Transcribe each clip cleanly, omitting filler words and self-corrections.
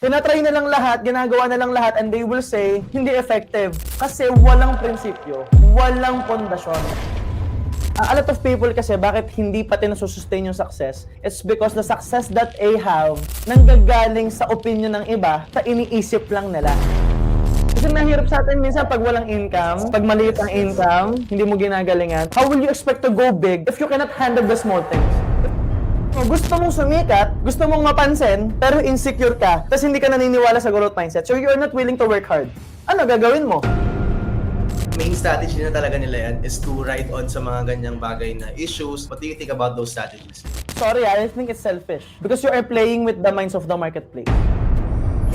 Tinatry na lang lahat, ginagawa na lang lahat, and they will say, hindi effective. Kasi walang prinsipyo, walang pundasyon. A lot of people kasi bakit hindi pati nasusustain yung success, it's because the success that they have nanggagaling sa opinion ng iba, sa iniisip lang nila. Kasi mahirap sa atin minsan pag walang income, pag maliit ang income, hindi mo ginagalingan, how will you expect to go big if you cannot handle the small things? Gusto mong sumikat, gusto mong mapansin, pero insecure ka, tapos hindi ka naniniwala sa growth mindset, so you're not willing to work hard. Ano gagawin mo? Main strategy na talaga nila yan is to ride on sa mga ganyang bagay na issues. What do you think about those strategies? Sorry, I think it's selfish. Because you are playing with the minds of the marketplace.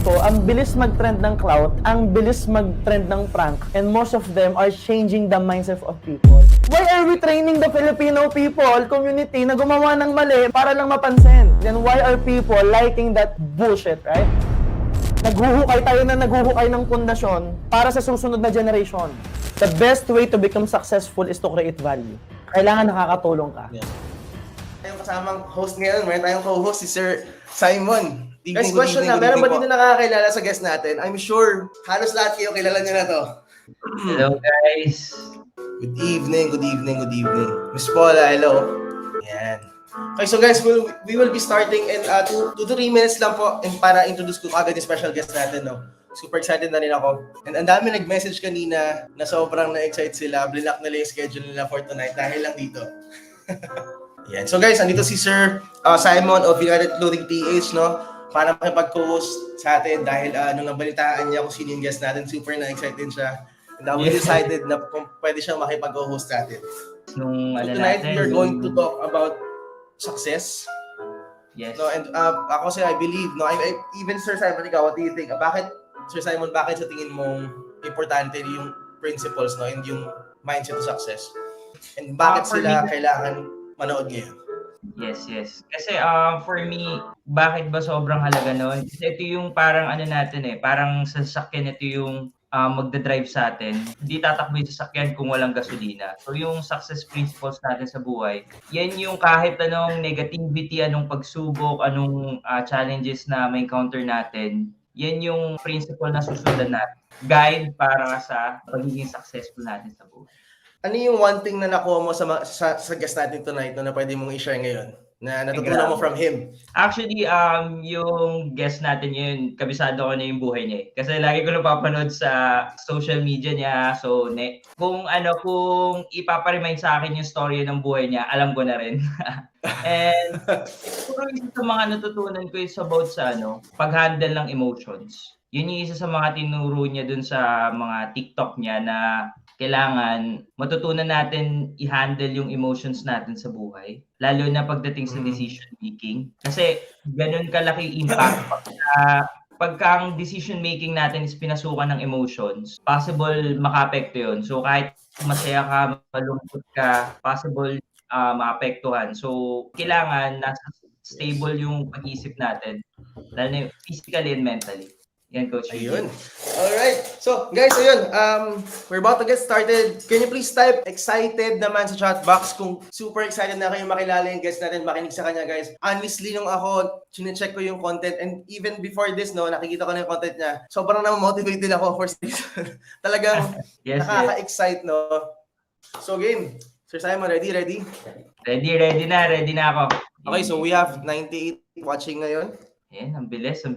So, ang bilis mag-trend ng clout, ang bilis mag-trend ng prank, and most of them are changing the mindset of people. Why are we training the Filipino people, community, na gumawa ng mali para lang mapansin? Then why are people liking that bullshit, right? Naghuhukay tayo na naghuhukay ng pundasyon para sa susunod na generation. The best way to become successful is to create value. Kailangan nakakatulong ka. Yeah. Tayong kasamang host ngayon, meron tayong co-host si Sir Simon. Guys, question na, meron ba dito nakakakilala sa guest natin? I'm sure halos lahat kayo kilala nyo na to. Hello guys. Good evening, good evening, good evening. Miss Paula, hello. Yan. Okay, so guys, we will be starting in 2 to 3 minutes lang po para introduce ko agad yung special guest natin, no? Super excited na rin ako. And ang dami nag-message kanina na sobrang na-excite sila. Blinak nila yung schedule nila for tonight dahil lang dito. Yan. So guys, andito si Sir Simon of United Clothing PH, no? Para makipag-co-host sa atin dahil nung nabalitaan niya kung sino yung guest natin, super na-excited siya. And I was excited na kung pwede siyang makipag-co-host sa atin. So tonight, we are going to talk about success. Yes. No, and ako kasi I believe, no, even Sir Simon, ikaw, what do you think? Bakit, Sir Simon, bakit sa tingin mong importante yung principles, no, and yung mindset to success? And bakit sila kailangan manood ngayon? Yes. Kasi for me, bakit ba sobrang halaga noon? Kasi ito yung parang ano natin parang sa sasakyan ito yung magdadrive sa atin. Hindi tatakbo yung sasakyan kung walang gasolina. So yung success principles natin sa buhay, yan yung kahit anong negativity, anong pagsubok, anong challenges na may encounter natin, yan yung principle na susundan natin. Guide para sa pagiging successful natin sa buhay. Ano yung one thing na nakuha mo sa guest natin tonight na pwede mong i-share ngayon? Na natutunan mo from him? Actually, yung guest natin yun, kabisado ko na yung buhay niya. Kasi lagi ko napapanood sa social media niya. So, kung ipaparemind sa akin yung story ng buhay niya, alam ko na rin. And, siguro isa sa mga natutunan ko is about sa pag-handle ng emotions. Yun yung isa sa mga tinuro niya dun sa mga TikTok niya na kailangan matutunan natin i-handle yung emotions natin sa buhay. Lalo na pagdating sa decision making. Kasi ganun kalaki impact pagka ang decision making natin is pinasukan ng emotions, possible maka-apekto yun. So kahit masaya ka, malungkot ka, possible maapektuhan. So kailangan nasa stable yung pag-iisip natin, lalo na physically and mentally. Yan, Coach. Ayun. Alright. So, guys, ayun. We're about to get started. Can you please type excited naman sa chat box kung super excited na kayo makilala yung guest natin, makinig sa kanya, guys. Honestly, nung ako, chinecheck ko yung content and even before this, no, nakikita ko na yung content niya. Sobrang na-motivate din ako for season. Talagang nakaka-excite, no? So, game. Sir Simon, ready? Ready na ako. Okay, so we have 98 watching ngayon. Yan, ang bilis ng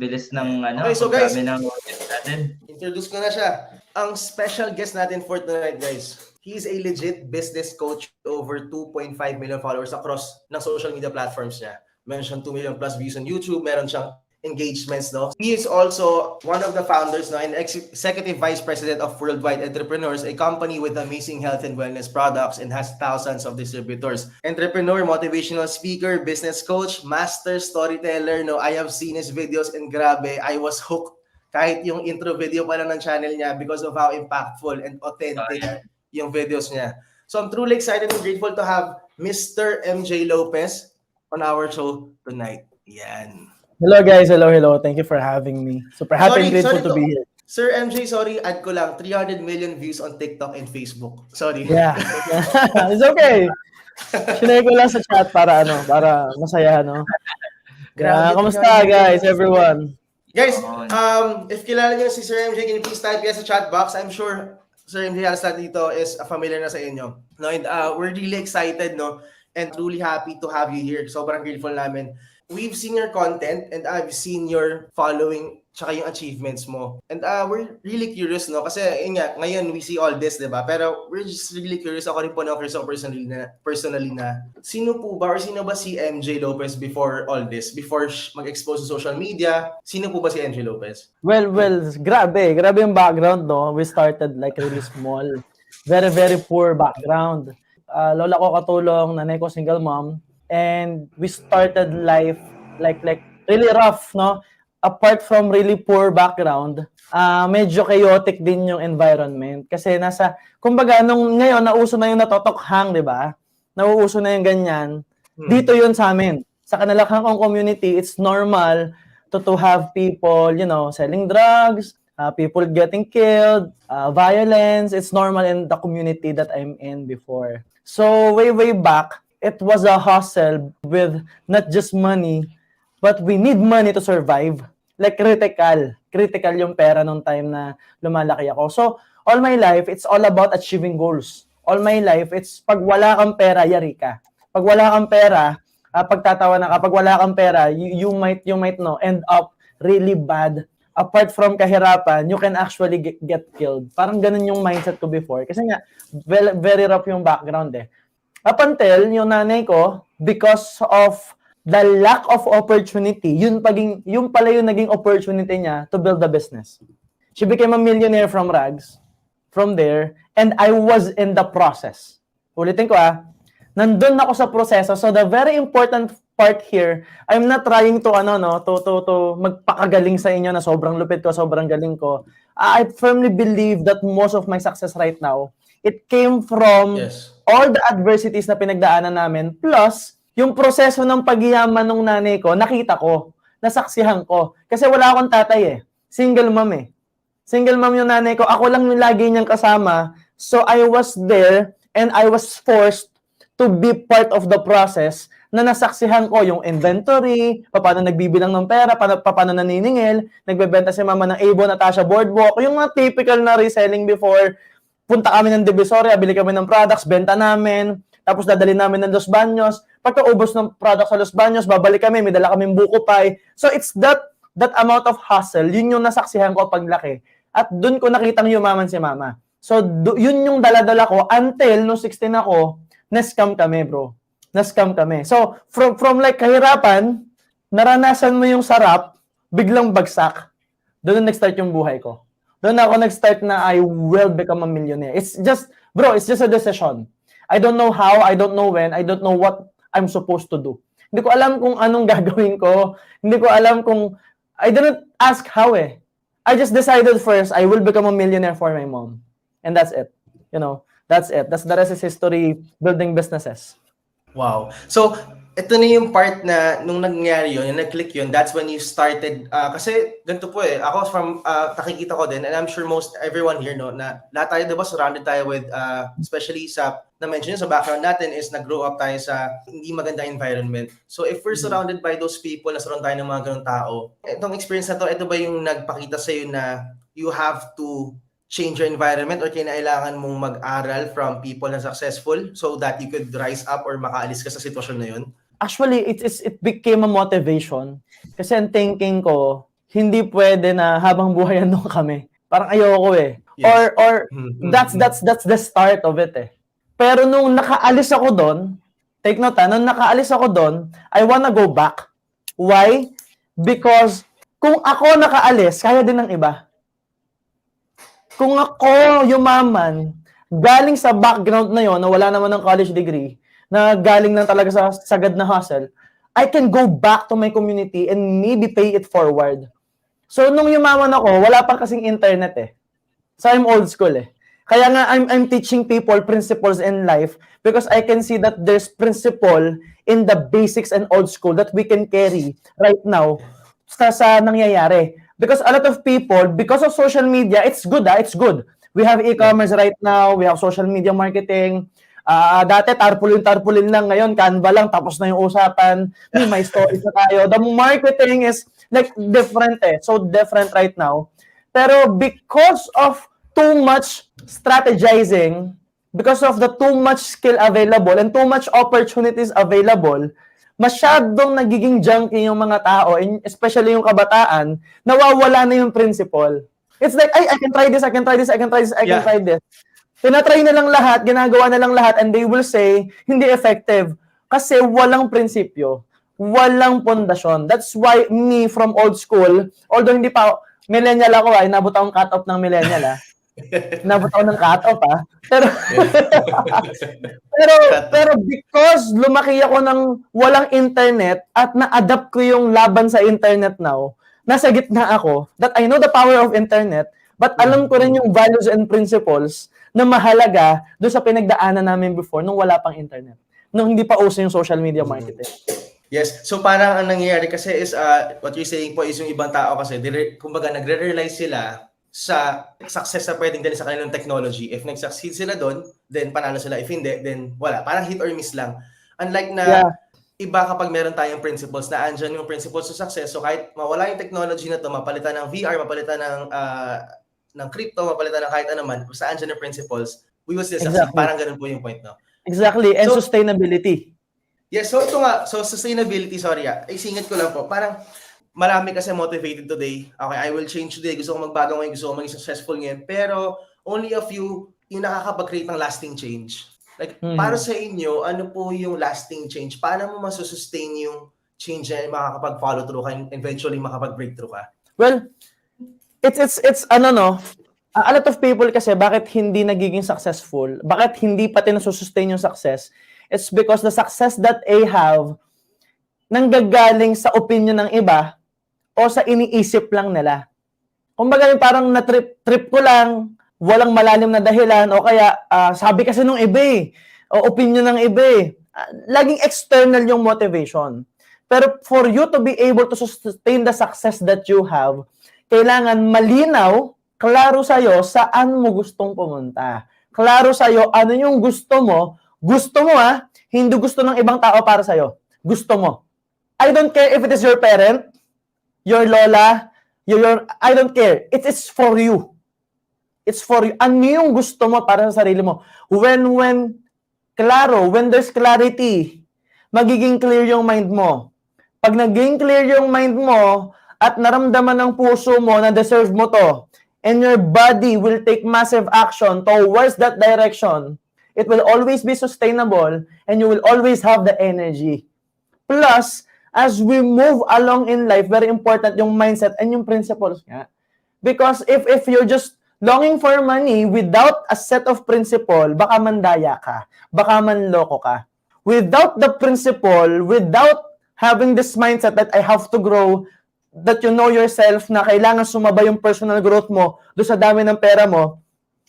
Okay, so guys, ng natin. Introduce ko na siya. Ang special guest natin for tonight, guys. He is a legit business coach with over 2.5 million followers across ng social media platforms niya. Meron siyang 2 million plus views on YouTube. Meron siyang engagements, no? He is also one of the founders, no, and executive vice president of Worldwide Entrepreneurs, a company with amazing health and wellness products and has thousands of distributors. Entrepreneur, motivational speaker, business coach, master storyteller, no? I have seen his videos and grabe, I was hooked kahit yung intro video pa lang ng channel niya because of how impactful and authentic yung videos niya. So I'm truly excited and grateful to have Mr. MJ Lopez on our show tonight. Yan. Hello guys, hello. Thank you for having me. Super happy and grateful to be here. Sir MJ, sorry, add ko lang, 300 million views on TikTok and Facebook. Sorry. Yeah. It's okay. Sinay ko lang sa chat para masaya, no? Kamusta guys, everyone? Guys, Oo. if kilala niyo si Sir MJ, can you please type yes sa chat box? I'm sure Sir MJ halos lahat dito is familiar na sa inyo. No, and we're really excited, no? And truly happy to have you here. Sobrang grateful namin. We've seen your content and I've seen your following tsaka yung achievements mo. And we're really curious, no? Kasi yun nga, ngayon we see all this, di ba? Pero we're just really curious. Ako rin po na-curious ako personally na sino po ba or sino ba si MJ Lopez before all this? Before mag-expose sa social media, sino po ba si MJ Lopez? Well, grabe yung background, no? We started like really small. Very, very poor background. Lola ko katulong, nanay ko single mom. And we started life like really rough, no? Apart from really poor background, medyo chaotic din yung environment. Kasi kumbaga, ngayon, nauso na yung natotokhang, di ba? Nauuso na yung ganyan. Dito yun sa amin. Sa Kanalakhang community, it's normal to have people, selling drugs, people getting killed, violence. It's normal in the community that I'm in before. So, way back, it was a hustle with not just money, but we need money to survive. Like critical yung pera nung time na lumalaki ako. So, all my life, it's all about achieving goals. All my life, it's pag wala kang pera, yari ka. Pag wala kang pera, pagtatawa na ka, pag wala kang pera, you might end up really bad. Apart from kahirapan, you can actually get killed. Parang ganun yung mindset ko before. Kasi nga, very rough yung background eh. Up until yung nanay ko, because of the lack of opportunity, yun pala yung naging opportunity niya to build a business. She became a millionaire from rags, from there, and I was in the process. Ulitin ko nandun ako sa proseso. So the very important part here, I'm not trying to magpakagaling sa inyo na sobrang lupit ko, sobrang galing ko. I firmly believe that most of my success right now, it came from all the adversities na pinagdaanan namin, plus yung proseso ng pagyaman ng nanay ko, nakita ko, nasaksihan ko. Kasi wala akong tatay eh. Single mom eh. Single mom yung nanay ko. Ako lang yung lagi niyang kasama. So I was there and I was forced to be part of the process na nasaksihan ko yung inventory, paano nagbibilang ng pera, paano naniningil, nagbebenta si mama ng Avon, Natasha Boardwalk, yung mga typical na reselling before. Punta kami ng Divisoria, bili kami ng products, benta namin, tapos dadalhin namin ng Los Baños. Pagkaubos ng products sa Los Baños, babalik kami, may dala kaming buko pie. So it's that amount of hustle, yun yung nasaksihan ko paglaki. At dun ko nakitang yumaman si mama. So yun yung dala-dala ko until no 16 ako, na-scam kami, bro. Na-scam kami. So from like kahirapan, naranasan mo yung sarap, biglang bagsak. Doon nag-start yung buhay ko. Doon ako nag-start na I will become a millionaire. It's just a decision. I don't know how, I don't know when, I don't know what I'm supposed to do. Hindi ko alam kung anong gagawin ko. Hindi ko alam I didn't ask how eh. I just decided first, I will become a millionaire for my mom. And that's it. That's it. The rest is history, building businesses. Wow. So, ito na yung part na nung nangyari yun, yung nag-click yun, that's when you started, kasi ganito po eh, ako from nakikita ko din, and I'm sure everyone here, no, na lahat tayo, diba, surrounded tayo with, especially na-mention yun sa background natin is nag-grow up tayo sa hindi magandang environment. So if we're surrounded by those people, na surround tayo ng mga ganung tao, itong experience na to, ito ba yung nagpakita sa'yo na you have to change your environment or kinailangan mong mag-aral from people na successful so that you could rise up or makaalis ka sa sitwasyon na yun? Actually, it became a motivation. Kasi ang thinking ko, hindi pwede na habang buhay andun kami. Parang ayoko eh. Yes. Or that's the start of it eh. Pero nung nakaalis ako doon, take note nung nakaalis ako doon, I wanna go back. Why? Because kung ako nakaalis, kaya din ng iba. Kung ako yumaman, galing sa background na yon na wala naman ng college degree, na galing lang talaga sa sagad na hustle, I can go back to my community and maybe pay it forward. So, nung yumaman ako, wala pang kasing internet eh. So, I'm old school eh. Kaya nga, I'm teaching people principles in life because I can see that there's principle in the basics and old school that we can carry right now sa nangyayari. Because a lot of people, because of social media, it's good it's good. We have e-commerce right now, we have social media marketing. Dati tarpaulin lang, ngayon Canva lang, tapos na yung usapan, may stories na tayo. The marketing is Like, different eh. So different right now. Pero because of too much strategizing, because of the too much skill available and too much opportunities available, masyadong nagiging junky yung mga tao, and especially yung kabataan, nawawala na yung principle. It's like, I can try this, I can try this, I can try this, I can Yeah. try this. Tinatry na lang lahat, ginagawa na lang lahat, and they will say, hindi effective. Kasi walang prinsipyo. Walang pundasyon. That's why me from old school, although hindi pa, millennial ako inabot akong cut-off ng millennial Inabot ako ng cut-off Pero, pero because lumaki ako ng walang internet at na-adapt ko yung laban sa internet now, nasa gitna ako, that I know the power of internet, but alam ko rin yung values and principles na mahalaga doon sa pinagdaanan namin before nung wala pang internet. Nung hindi pa uso yung social media marketing. Yes. So parang ang nangyayari kasi is what you're saying po is yung ibang tao kasi kumbaga nagre-realize sila sa success na pwedeng din sa kanilang technology. If nag-succeed sila doon, then panalo sila. If hindi, then wala. Parang hit or miss lang. Unlike na iba kapag meron tayong principles na andyan yung principles sa success. So kahit mawala yung technology na to, mapalitan ng VR, mapalitan ng crypto, mapalitan ng kahit ano man, basta andyan yung principles, we will still succeed. Parang ganun po yung point, no? Exactly. And so, sustainability. Yes, so ito nga, so sustainability, sorry isingit ko lang po, parang marami kasi motivated today, okay, I will change today, gusto ko magbago ngayon, gusto ko maging successful ngayon, pero only a few yung nakakapag-create ng lasting change. Like, para sa inyo, ano po yung lasting change? Paano mo masusustain yung change na makakapag-follow through ka and eventually makapag-breakthrough ka? Well, it's a lot of people kasi bakit hindi nagiging successful, bakit hindi pati nasusustain yung success, it's because the success that they have nanggagaling sa opinion ng iba o sa iniisip lang nila. Kumbaga yung parang na-trip ko lang, walang malalim na dahilan o kaya sabi kasi nung iba o opinion ng iba laging external yung motivation. Pero for you to be able to sustain the success that you have, kailangan malinaw, klaro sa'yo saan mo gustong pumunta. Klaro sa'yo ano yung gusto mo hindi gusto ng ibang tao para sa'yo. Gusto mo. I don't care if it is your parent, your lola, I don't care. It's for you. It's for you. Ano yung gusto mo para sa sarili mo? When there's clarity, magiging clear yung mind mo. Pag naging clear yung mind mo at naramdaman ng puso mo na deserve mo to, and your body will take massive action towards that direction, it will always be sustainable and you will always have the energy. Plus, as we move along in life, very important yung mindset and yung principles nga. Because if you're just longing for money without a set of principle, baka mandaya ka, baka manloko ka. Without the principle, without having this mindset that I have to grow, that you know yourself na kailangan sumabay yung personal growth mo doon sa dami ng pera mo,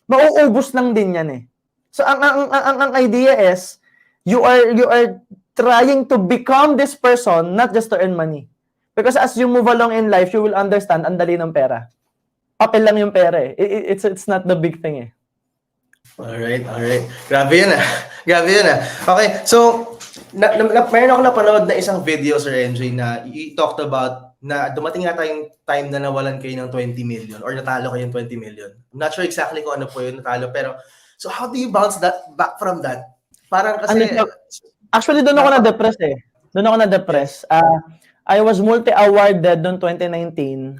mauubos lang din yan So ang idea is you are trying to become this person not just to earn money. Because as you move along in life, you will understand ang dali ng pera. Papel lang yung pera It's not the big thing Alright. Grabe yun Grabe yun Okay, so mayroon ako napanood na isang video, Sir MJ, na you talked about na dumating nga tayong time na nawalan kayo ng 20 million or natalo kayo ng 20 million. I'm not sure exactly kung ano po yun natalo, pero so how do you bounce back from that? Parang kasi... Actually, doon ako na-depress Doon ako na-depress. I was multi-awarded noong 2019.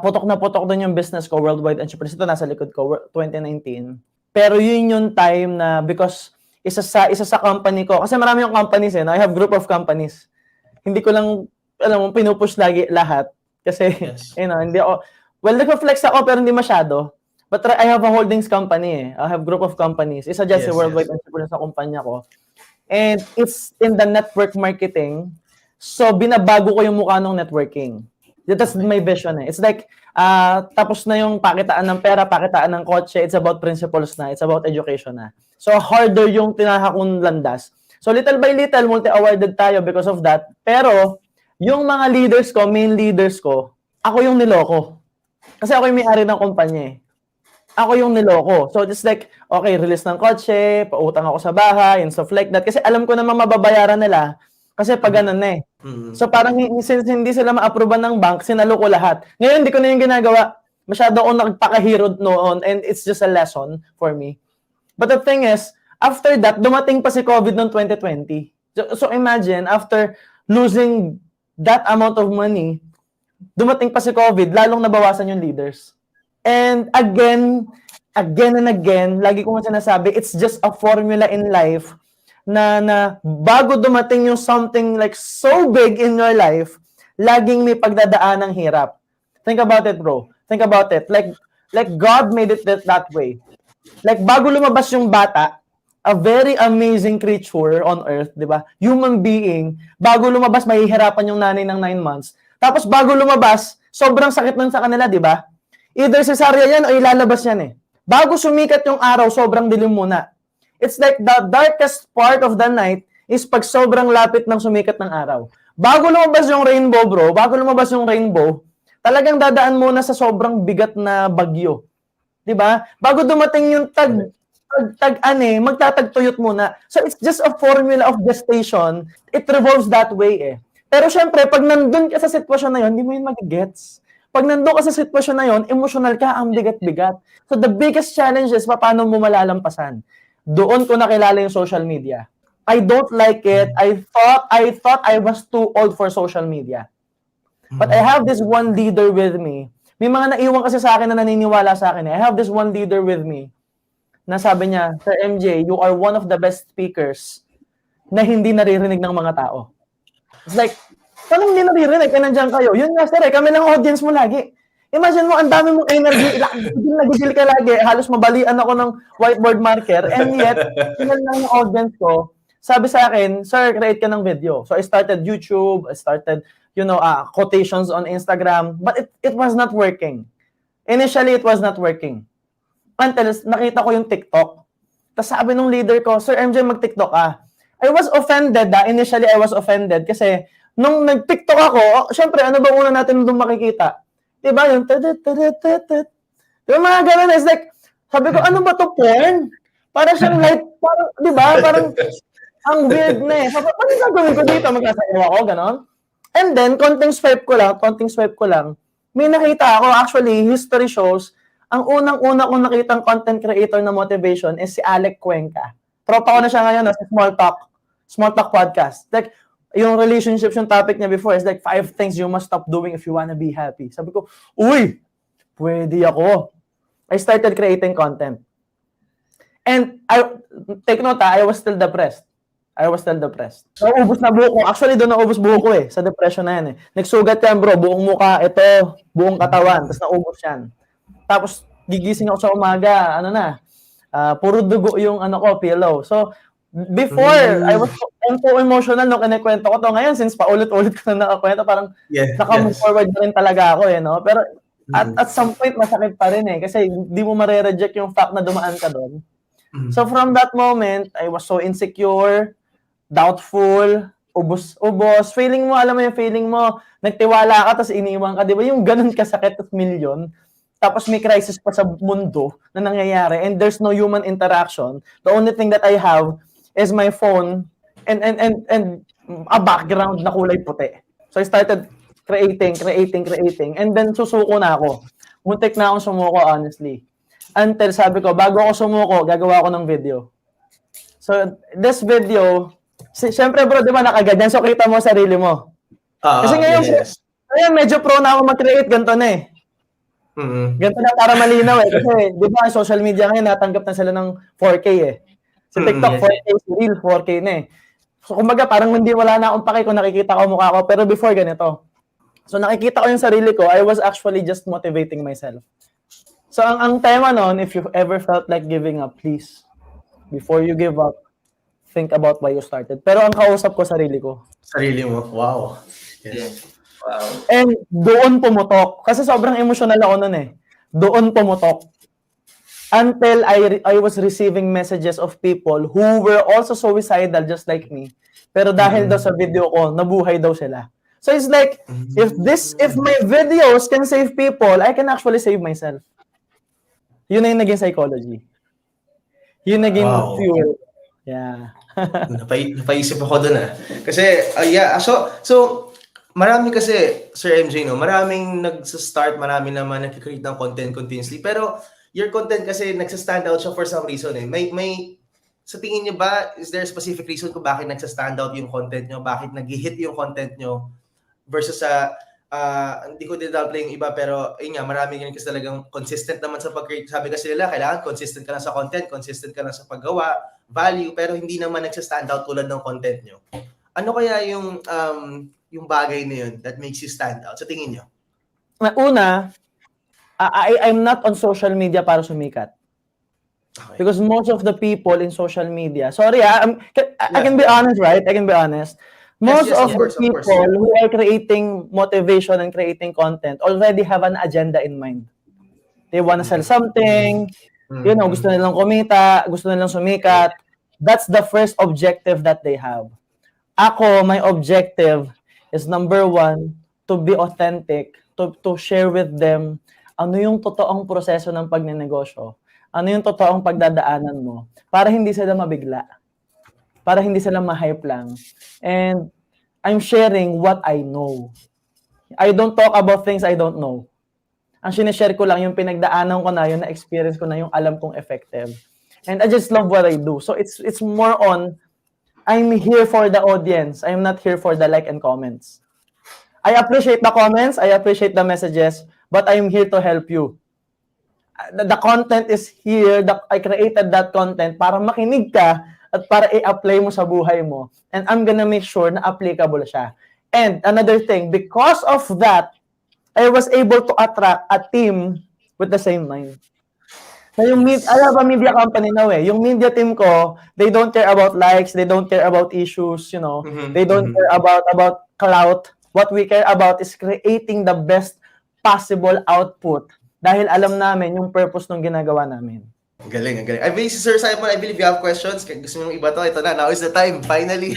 Putok na putok doon yung business ko, Worldwide Entrepreneurs. Ito nasa likod ko, 2019. Pero yun yung time na because isa sa company ko, kasi marami yung companies I have group of companies. Hindi ko lang, pinupush lagi lahat. Kasi, hindi ako, well, nag-flex ako pero hindi masyado. But I have a holdings company I have group of companies. Isa dyan si Worldwide Entrepreneurs sa kumpanya ko. And it's in the network marketing. So, binabago ko yung mukha ng networking. That's my vision It's like, tapos na yung pakitaan ng pera, pakitaan ng kotse. It's about principles na. It's about education na. So, harder yung tinahak kong landas. So, little by little, multi-awarded tayo because of that. Pero, yung mga leaders ko, main leaders ko, ako yung niloko. Kasi ako yung may-ari ng kumpanya Ako yung niloko. So, it's like, okay, release ng kotse, pautang ako sa bahay, and stuff like that. Kasi alam ko naman mababayaran nila Kasi pag ganun na eh. Mhm. So parang since hindi sila ma-approve ng bank, sinalo ko lahat. Ngayon, hindi ko na yung ginagawa. Masyado akong nagpaka-hero noon and it's just a lesson for me. But the thing is, after that, dumating pa si COVID noong 2020. So imagine, after losing that amount of money, dumating pa si COVID, lalong nabawasan yung leaders. And again and again, lagi ko nga sinasabi, it's just a formula in life na bago dumating yung something like so big in your life, laging may pagdadaan ng hirap. Think about it, bro. Think about it. Like God made it that way. Like bago lumabas yung bata, a very amazing creature on earth, di ba? Human being, bago lumabas, mahihirapan yung nanay ng 9 months. Tapos bago lumabas, sobrang sakit nun sa kanila, di ba? Either cesarean yan o ilalabas yan eh. Bago sumikat yung araw, sobrang dilim muna. It's like the darkest part of the night is pag sobrang lapit ng sumikat ng araw. Bago lumabas yung rainbow, bro, bago lumabas yung rainbow, talagang dadaan muna sa sobrang bigat na bagyo. 'Di ba? Bago dumating yung magtatagtuyot muna. So it's just a formula of gestation. It revolves that way eh. Pero syempre, pag nandun ka sa sitwasyon na yon, hindi mo yun mag-gets. Pag nandun ka sa sitwasyon na yon, emotional ka, ang bigat-bigat. So the biggest challenge is paano mo malalampasan. Doon ko nakilala yung social media. I don't like it. I thought I was too old for social media. But I have this one leader with me. May mga naiwan kasi sa akin na naniniwala sa akin. I have this one leader with me na sabi niya, Sir MJ, you are one of the best speakers na hindi naririnig ng mga tao. It's like, paano hindi naririnig? Kaya nandiyan kayo. Yun nga, sir, kami lang audience mo lagi. Imagine mo, ang dami mong energy, nagigil ka lagi, halos mabalian ako ng whiteboard marker, and yet, yun lang yung audience ko, sabi sa akin, sir, create ka ng video. So I started YouTube, I started, quotations on Instagram, but it was not working. Initially, it was not working. Until nakita ko yung TikTok. Tapos sabi nung leader ko, Sir MJ, mag-TikTok ka. I was offended, initially I was offended, kasi nung nag-TikTok ako, syempre, ano ba una natin doon makikita? Diba yung yung mga ganun, it's like, sabi ko, ano ba to porn? Para siyang light, parang, diba? Parang, ang weird na eh. Sabi, ano gagawin ko dito? Magkasayaw ako, ganon. And then, konting swipe ko lang, may nakita ako, actually, history shows, ang unang-una kong nakitang content creator na motivation is si Alec Cuenca. Tropa ko na siya ngayon, sa Small Talk Podcast. Like, yung relationships, yung topic niya before is like 5 things you must stop doing if you wanna be happy. Sabi ko, uy, pwede ako. I started creating content. And take note, I was still depressed. Naubos na buhok ko. Actually, doon naubos buhok ko eh. Sa depression na yan eh. Nagsugat yan bro, buong mukha, ito, buong katawan. Tapos naubos yan. Tapos gigising ako sa umaga, puro dugo yung pillow. So, before, I was so emotional nung kinikwento ko to. Ngayon, since paulit-ulit ko na nakakwento, parang naka-move forward na rin talaga ako eh, no? Pero at some point, masakit pa rin eh. Kasi di mo mare-reject yung fact na dumaan ka doon. So from that moment, I was so insecure, doubtful, ubos. Feeling mo, alam mo yung feeling mo, nagtiwala ka, tapos iniwan ka. Di ba yung ganun kasakit at milyon? Tapos may crisis pa sa mundo na nangyayari and there's no human interaction. The only thing that I have is my phone and a background na kulay puti. So I started creating and then susuko na ako. Muntik na akong sumuko, honestly. Until sabi ko, bago ako sumuko, gagawa ako ng video. So this video, syempre bro, di ba nakaganyan? So kita mo sarili mo. Kasi ngayon medyo pro na ako mag-create, ganito na eh. Ganito na para malinaw eh. Kasi di ba social media ngayon natanggap na sila ng 4K eh. Sa TikTok, 4K, real 4K na eh. So, kumbaga, parang wala na akong pake kung nakikita ko mukha ko. Pero before, ganito. So, nakikita ko yung sarili ko, I was actually just motivating myself. So, ang tema nun, if you ever felt like giving up, please, before you give up, think about why you started. Pero ang kausap ko, sarili ko. Sarili mo? Wow. Yes. Wow. And doon pumutok. Kasi sobrang emotional ako nun eh. Doon pumutok. Until I was receiving messages of people who were also suicidal just like me. Pero dahil daw sa video ko, nabuhay daw sila. So it's like, if my videos can save people, I can actually save myself. Yun na yung naging psychology. Yun naging fuel. Yeah. Napaisip ako doon Kasi, yeah, so, marami kasi, Sir MJ, no, maraming nagsa-start, marami naman nag-create ng content continuously, pero your content kasi nagsa-stand out siya for some reason May, sa tingin niyo ba, is there a specific reason kung bakit nagsa-stand out yung content niyo, bakit nag-hit yung content niyo versus sa, hindi ko din-downplay yung iba, pero yun nga, marami ganyan kasi talagang consistent naman sa pag-create. Sabi kasi nila, kailangan consistent ka na sa content, consistent ka na sa paggawa, value, pero hindi naman nagsa-stand out tulad ng content nyo. Ano kaya yung bagay na yun that makes you stand out sa tingin nyo? Una, I'm not on social media para sumikat. Okay. Because most of the people in social media, sorry I can be honest, right? I can be honest. Most Yes, of of course, the people who are creating motivation and creating content already have an agenda in mind. They want to sell something, you know, gusto nilang kumita, gusto nilang sumikat. That's the first objective that they have. Ako, my objective is number 1, to be authentic, to share with them ano yung totoong proseso ng pagnenegosyo. Ano yung totoong pagdadaanan mo para hindi sila mabigla. Para hindi sila ma-hype lang. And I'm sharing what I know. I don't talk about things I don't know. Ang sinishare ko lang yung pinagdaanan ko na, yung na-experience ko na, yung alam kong effective. And I just love what I do. So it's more on, I'm here for the audience. I'm not here for the like and comments. I appreciate the comments, I appreciate the messages, but I'm here to help you. The content is here, I created that content para makinig ka at para i-apply mo sa buhay mo. And I'm gonna make sure na applicable siya. And another thing, because of that, I was able to attract a team with the same mind. So yung I have a media company now Yung media team ko, they don't care about likes, they don't care about issues, you know. They don't care about clout. What we care about is creating the best possible output. Dahil alam namin yung purpose ng ginagawa namin. Ang galing. I believe, Sir Simon, I believe you have questions. Gusto nyo iba to? Ito na, now is the time, finally.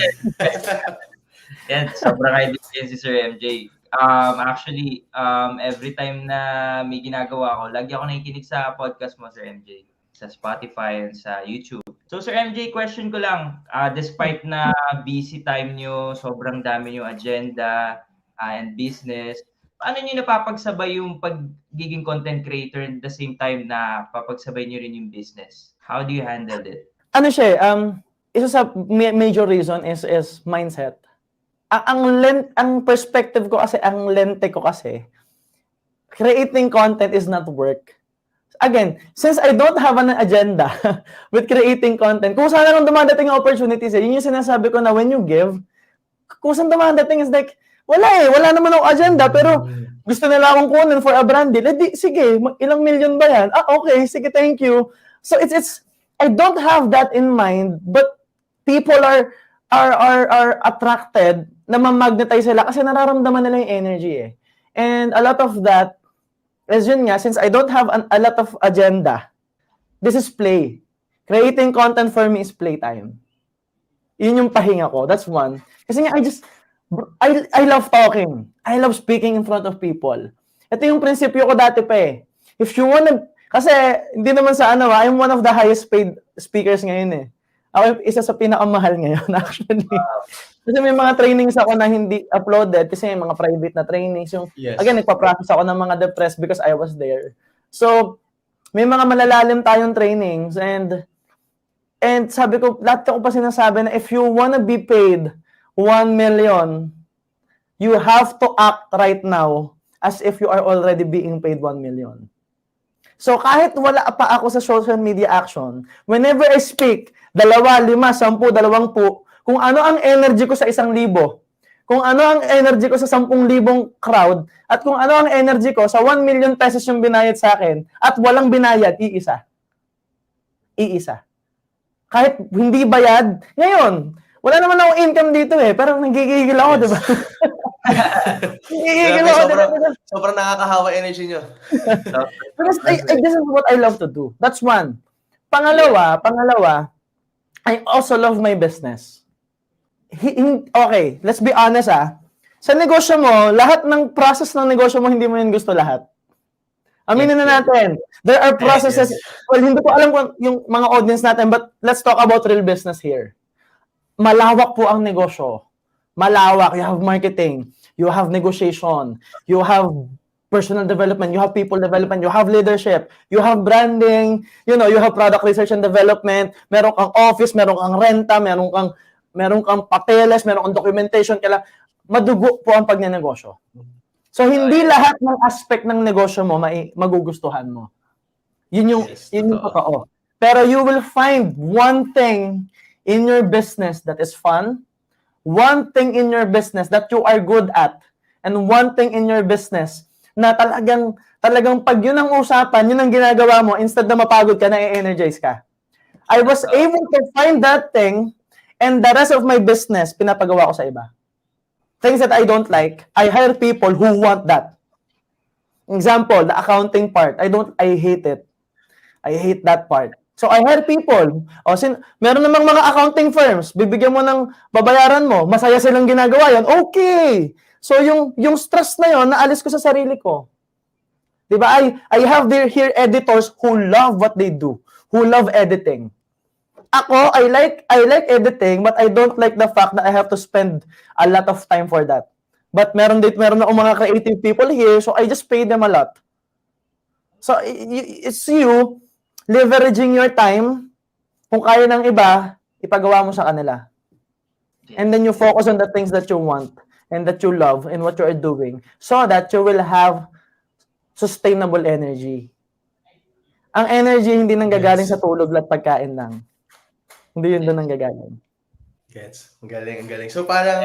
Yan, sobrang kaibigan si Sir MJ. Actually, every time na may ginagawa ko, lagi ako nakikinig sa podcast mo, Sir MJ. Sa Spotify and sa YouTube. So, Sir MJ, question ko lang. Despite na busy time nyo, sobrang dami yung agenda and business, paano nyo napapagsabay yung pagiging content creator at the same time na papagsabay nyo rin yung business? How do you handle it? Ano siya, isa sa major reason is mindset. Ang perspective ko kasi, ang lente ko kasi, creating content is not work. Again, since I don't have an agenda with creating content, kung saan lang dumadating ang opportunities, yun yung sinasabi ko na when you give, kung saan dumadating is like, wala naman akong agenda, pero gusto nila akong kunin for a brand deal. Sige, ilang million ba yan? Okay, sige, thank you. So it's I don't have that in mind, but people are attracted na ma-magnetize sila kasi nararamdaman nila yung energy And a lot of that is yun nga, since I don't have a lot of agenda, this is play. Creating content for me is playtime. Yun yung pahinga ko. That's one. Kasi nga, I love talking. I love speaking in front of people. Ito yung prinsipyo ko dati pa If you wanna, kasi hindi naman sa I'm one of the highest paid speakers ngayon Ako isa sa pinakamahal ngayon actually. Kasi may mga trainings ako na hindi uploaded kasi may mga private na trainings. Again, nagpa-practice ako ng mga depressed because I was there. So, may mga malalalim tayong trainings and sabi ko, lahat ko pa sinasabi na if you wanna be paid 1 million, you have to act right now as if you are already being paid 1 million. So kahit wala pa ako sa social media action, whenever I speak, 2, 5, 10, 20, kung ano ang energy ko sa 1,000, kung ano ang energy ko sa 10,000 crowd, at kung ano ang energy ko sa 1 million pesos yung binayad sa akin, at walang binayad, iisa. Kahit hindi bayad, ngayon, wala naman akong income dito pero nagigigil ako, di ba? Nagigigil ako. Sobrang nakakahawa energy nyo. Because this is what I love to do. That's one. Pangalawa, I also love my business. Okay, let's be honest Sa negosyo mo, lahat ng process ng negosyo mo, hindi mo yun gusto lahat. Aminin na natin. There are processes, well, hindi ko alam kung yung mga audience natin, but let's talk about real business here. malawak po ang negosyo. Malawak. You have marketing, you have negotiation, you have personal development, you have people development, you have leadership, you have branding, you have product research and development, meron kang office, meron kang renta, meron kang papeles, meron kang documentation, kaya madugo po ang pagnenegosyo. So hindi lahat ng aspect ng negosyo mo magugustuhan mo. Yun yung totoo. Pero you will find one thing in your business that is fun, one thing in your business that you are good at, and one thing in your business na talagang pag yun ang usapan, yun ang ginagawa mo, instead na mapagod ka, na-energize ka. I was able to find that thing, and the rest of my business, pinapagawa ko sa iba. Things that I don't like, I hire people who want that. Example, the accounting part, I hate it. I hate that part. So I hire people. Meron namang mga accounting firms, bibigyan mo ng babayaran mo, masaya silang ginagawa yan, okay. So yung stress na yon, naalis ko sa sarili ko. 'Di ba? I have here editors who love what they do, who love editing. Ako, I like editing, but I don't like the fact that I have to spend a lot of time for that. But meron na mga creative people here, so I just pay them a lot. So it's you leveraging your time. Kung kaya ng iba, ipagawa mo sa kanila. And then you focus on the things that you want and that you love and what you are doing so that you will have sustainable energy. Ang energy hindi nanggagaling sa tulog at pagkain lang. Hindi yun doon nanggagaling. Gets. Ang galing. So parang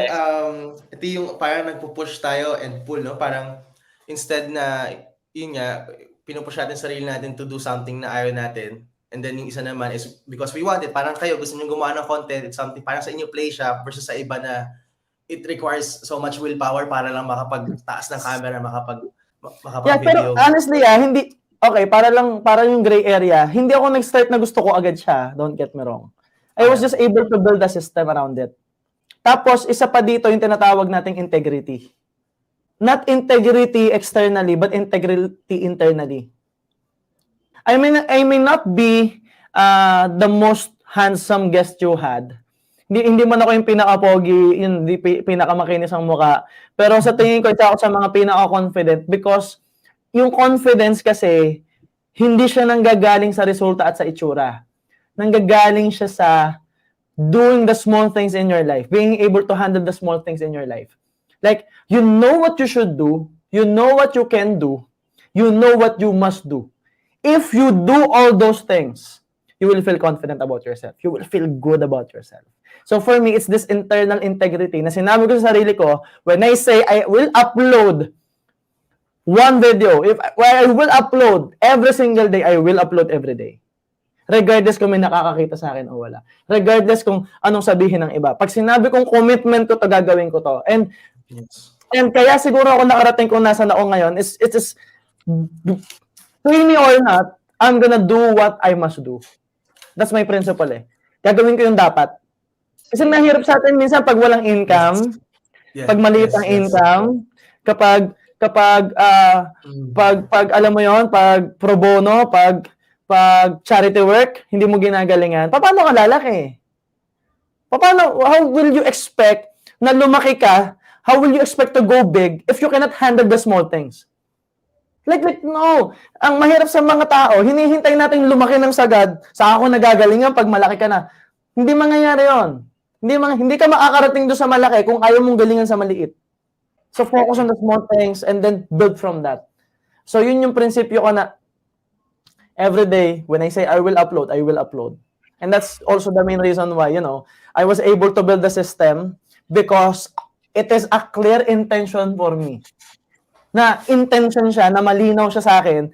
ito yung parang nagpo-push tayo and pull, no? Parang instead na yun nga pinupush natin sarili natin to do something na ayaw natin. And then yung isa naman is because we want it. Parang kayo gusto niyo gumawa ng content, it's something parang sa inyo play siya versus sa iba na it requires so much willpower para lang makapagtaas ng camera, makapag-video. Yeah, pero honestly, hindi, okay, para yung gray area, hindi ako nag-start na gusto ko agad siya, don't get me wrong. I was just able to build a system around it. Tapos, isa pa dito yung tinatawag nating integrity. Not integrity externally, but integrity internally. I may not be the most handsome guest you had. Hindi man ako yung pinaka-pogi, yung pinaka-makinis ang mukha. Pero sa tingin ko, isa ako sa mga pinaka-confident because yung confidence kasi, hindi siya nanggagaling sa resulta at sa itsura. Nanggagaling siya sa doing the small things in your life, being able to handle the small things in your life. Like, you know what you should do, you know what you can do, you know what you must do. If you do all those things, you will feel confident about yourself. You will feel good about yourself. So for me, it's this internal integrity na sinabi ko sa sarili ko, when I say I will upload one video, I will upload every single day, I will upload every day. Regardless kung may nakakakita sa akin o wala. Regardless kung anong sabihin ng iba. Pag sinabi kong commitment ko to, gagawin ko to. And kaya siguro ako nakarating kung nasa na ako ngayon, it is, pay me or not, I'm gonna do what I must do. That's my principle eh. Gagawin ko yung dapat. Kasi mahirap sa atin minsan pag walang income, pag maliit ang income, kapag alam mo yon, pag pro bono, pag charity work, hindi mo ginagalingan, paano ka lalaki? How will you expect na lumaki ka? How will you expect to go big if you cannot handle the small things? Like no. Ang mahirap sa mga tao, hinihintay natin lumaki ng sagad, saka ako nagagalingan pag malaki ka na. Hindi mangyayari yon. Hindi ka makakarating doon sa malaki kung ayaw mong galingan sa maliit. So focus on the small things and then build from that. So yun yung prinsipyo ko na every day when I say I will upload, I will upload. And that's also the main reason why, I was able to build the system because it is a clear intention for me. Na intention siya, na malinaw siya sa akin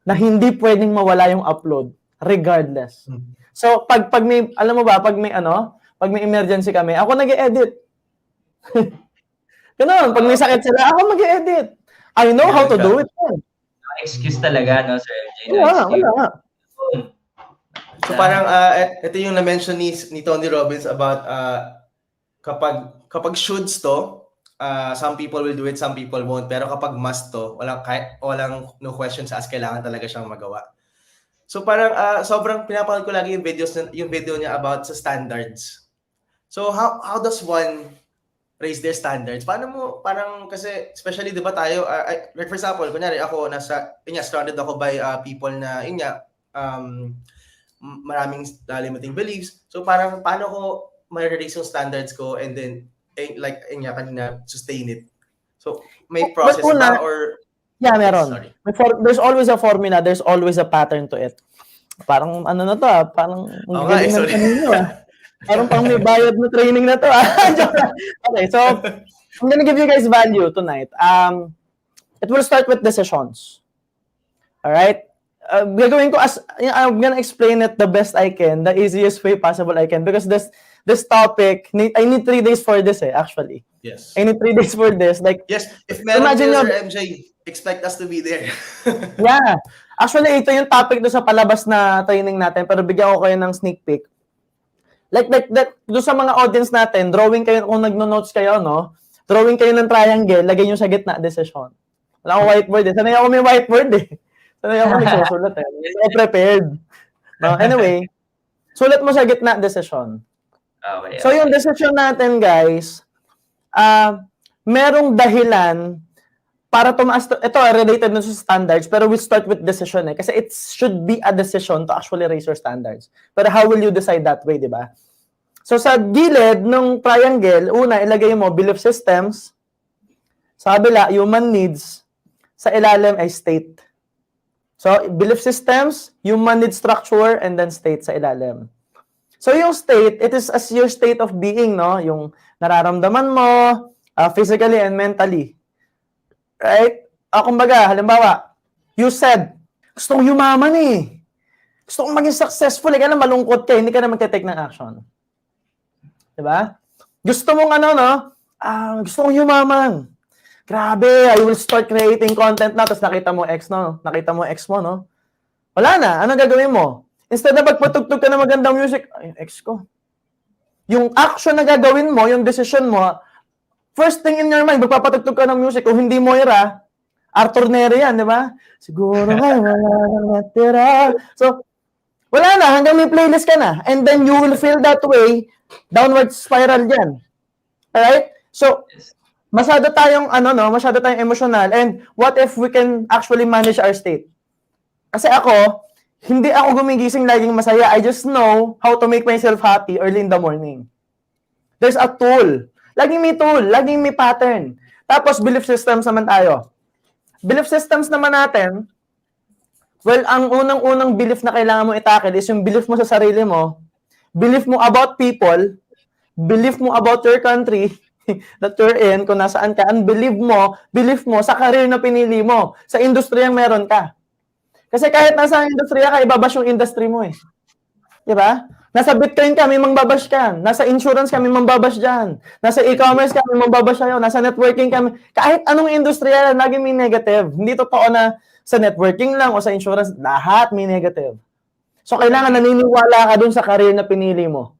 na hindi pwedeng mawala yung upload regardless. So pag may, alam mo ba, pag may emergency kami, ako nag-e-edit. Ganun, pag may sakit sila, ako mag-e-edit. I know how to do it. Excuse talaga, no, Sir MJ? Wala. So parang ito yung na-mention ni Tony Robbins about kapag shoulds to, some people will do it, some people won't. Pero kapag must to, walang no questions asked, kailangan talaga siyang magawa. So parang sobrang pinapanood ko lagi yung video niya about sa standards. So how does one raise their standards? Paano mo, parang kasi, especially, di ba tayo, like for example, kunyari ako, surrounded ako by people na, maraming limiting beliefs. So parang, paano ko ma-raise yung standards ko and then, kanina, sustain it? So, may process una, ba or... Yeah, meron. Sorry. There's always a formula, there's always a pattern to it. Parang ano na to parang galing ng kanino Parang pang may bayad na training na to Okay, so I'm gonna give you guys value tonight. It will start with decisions. Alright? Gagawin ko I'm gonna explain it the best I can, the easiest way possible I can, because this topic, I need 3 days for this actually. Yes. I need 3 days for this. Like, yes, if meron kayo, Sir MJ, expect us to be there. Yeah. Actually, ito yung topic do sa palabas na training natin, pero bigyan ko kayo ng sneak peek. Like that, do sa mga audience natin, drawing kayo, kung nagno-notes kayo, no? Drawing kayo ng triangle, lagay nyo sa gitna, decision. Wala akong whiteboard Sanay ako may whiteboard Sanay ako nagsusulat Hindi ako prepared. No? Anyway, sulat mo sa gitna, decision. Okay. So yung decision natin, guys, merong dahilan para tumaas ito related na sa standards, pero we start with decision kasi it should be a decision to actually raise your standards. Pero how will you decide that way, di ba? So sa gilid ng triangle, una ilagay mo belief systems, sa kabila human needs, sa ilalim ay state. So belief systems, human need structure, and then state sa ilalim. So yung state, it is as your state of being, no? Yung nararamdaman mo, physically and mentally. Right? Kumbaga, halimbawa, you said, gusto kong yumaman Gusto kong maging successful. Kaya lang malungkot ka, hindi ka na magte-take ng action. Diba? Gusto mong gusto kong yumaman. Grabe, I will start creating content na, tapos nakita mo ex, no? Nakita mo ex mo, no? Wala na. Ano gagawin mo? Instead na magpatugtog ka ng magandang music, ay, ex ko. Yung action na gagawin mo, yung decision mo, first thing in your mind, magpapatugtog ka ng music. Kung hindi Moira, Arthur Neri yan, di ba? Siguro nga, wala nang natira. So, wala na, hanggang may playlist ka na. And then you will feel that way, downward spiral yan. Alright? So, masyado tayong emotional. And what if we can actually manage our state? Kasi hindi ako gumigising laging masaya. I just know how to make myself happy early in the morning. There's a tool. Laging may tool, laging may pattern. Tapos, belief systems naman tayo. Belief systems naman natin, well, ang unang-unang belief na kailangan mo itakil is yung belief mo sa sarili mo, belief mo about people, belief mo about your country that you're in, kung nasaan ka, and belief mo sa career na pinili mo, sa industriyang meron ka. Kasi kahit nasa industriya ka, ibabash yung industry mo Diba? Nasa Bitcoin ka, may mangbabash ka. Nasa insurance ka, may mangbabash dyan. Nasa e-commerce ka, may mangbabash sa'yo. Nasa networking ka, kahit anong industriya, lagi may negative. Hindi totoo na sa networking lang o sa insurance, lahat may negative. So, kailangan naniniwala ka dun sa career na pinili mo.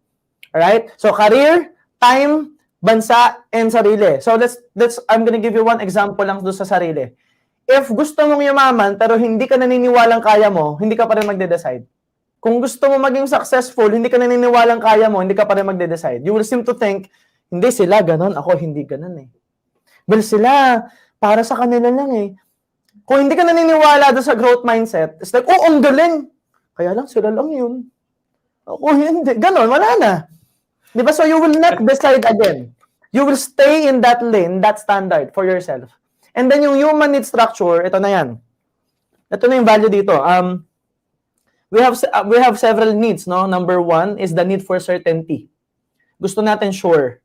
Alright? So, career, time, bansa, and sarili. So, I'm gonna give you one example lang dun sa sarili. If gusto mong yumaman, pero hindi ka naniniwalang kaya mo, hindi ka pa rin magde-decide. Kung gusto mo maging successful, hindi ka naniniwalang kaya mo, hindi ka pa rin magde-decide. You will seem to think, hindi sila ganon, ako hindi ganon Well, sila, para sa kanila lang Kung hindi ka naniniwala doon sa growth mindset, it's like, ang galing. Kaya lang, sila lang yun. Ako hindi. Ganon, wala na. Di ba? So you will not decide again. You will stay in that lane, that standard for yourself. And then yung human need structure, ito na yan. Ito na yung value dito. We have several needs, no? Number 1 is the need for certainty. Gusto natin sure.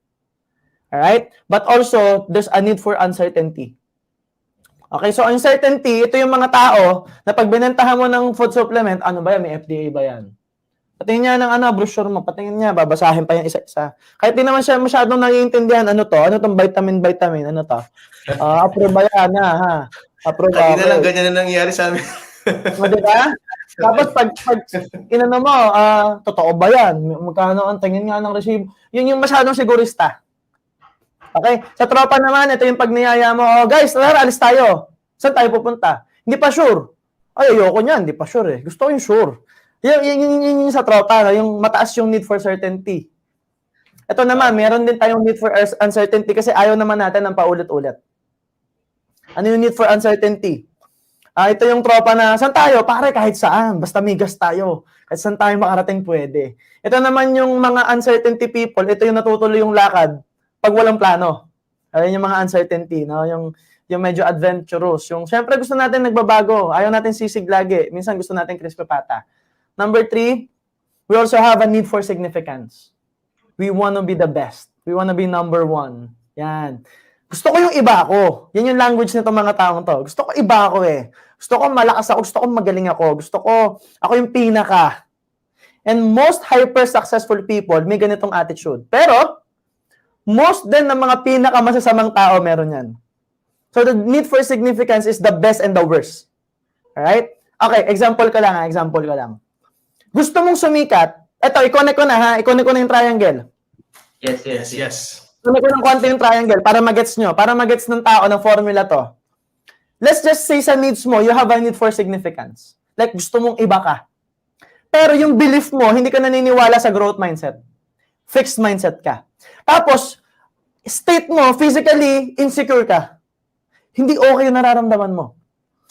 Alright? But also, there's a need for uncertainty. Okay, so uncertainty, ito yung mga tao na pag binentahan mo ng food supplement, ano ba yan? May FDA ba yan? Patingin niya ng brochure mo, patingin niya, babasahin pa yan isa-isa. Kahit di naman siya masyadong naiintindihan, ano tong vitamin, ano to? Approve ba yan, Approve ba? Kanina lang, ganyan na nangyayari sa amin. Diba? Tapos pag inano mo, totoo ba yan? Magkano ang tingin nga ng receive? Yun yung masyadong sigurista. Okay? Sa tropa naman, ito yung pag niyaya mo, guys, tara, alis tayo. Saan tayo pupunta? Hindi pa sure. Ay, ayoko niyan, hindi pa sure Gusto ko yung sure. Yung sa tropa, yung mataas yung need for certainty. Ito naman, meron din tayong need for uncertainty kasi ayaw naman natin ng paulit-ulit. Ano yung need for uncertainty? Ito yung tropa na, saan tayo? Pare, kahit saan. Basta migas tayo. Kahit saan tayo makarating pwede. Ito naman yung mga uncertainty people. Ito yung natutuloy yung lakad pag walang plano. Ayun yung mga uncertainty. No? Yung medyo adventurous. Yung, syempre gusto natin nagbabago. Ayaw natin sisig lagi. Minsan gusto natin crispy pata. Number 3, we also have a need for significance. We want to be the best. We want to be number 1. Yan. Gusto ko yung iba ako. Yan yung language nito mga taong to. Gusto ko iba ako eh. Gusto ko malakas ako. Gusto ko magaling ako. Gusto ko, ako yung pinaka. And most hyper-successful people may ganitong attitude. Pero, most din ng mga pinaka-masasamang tao meron yan. So, the need for significance is the best and the worst. Alright? Okay, example ko lang. Gusto mong sumikat. Eto, i-connect ko na ha. I-connect ko na yung triangle. Yes. Connect ko ng konti yung triangle para magets nyo. Para magets ng tao ng formula to. Let's just say sa needs mo, you have a need for significance. Like, gusto mong iba ka. Pero yung belief mo, hindi ka naniniwala sa growth mindset. Fixed mindset ka. Tapos, state mo, physically insecure ka. Hindi okay yung nararamdaman mo.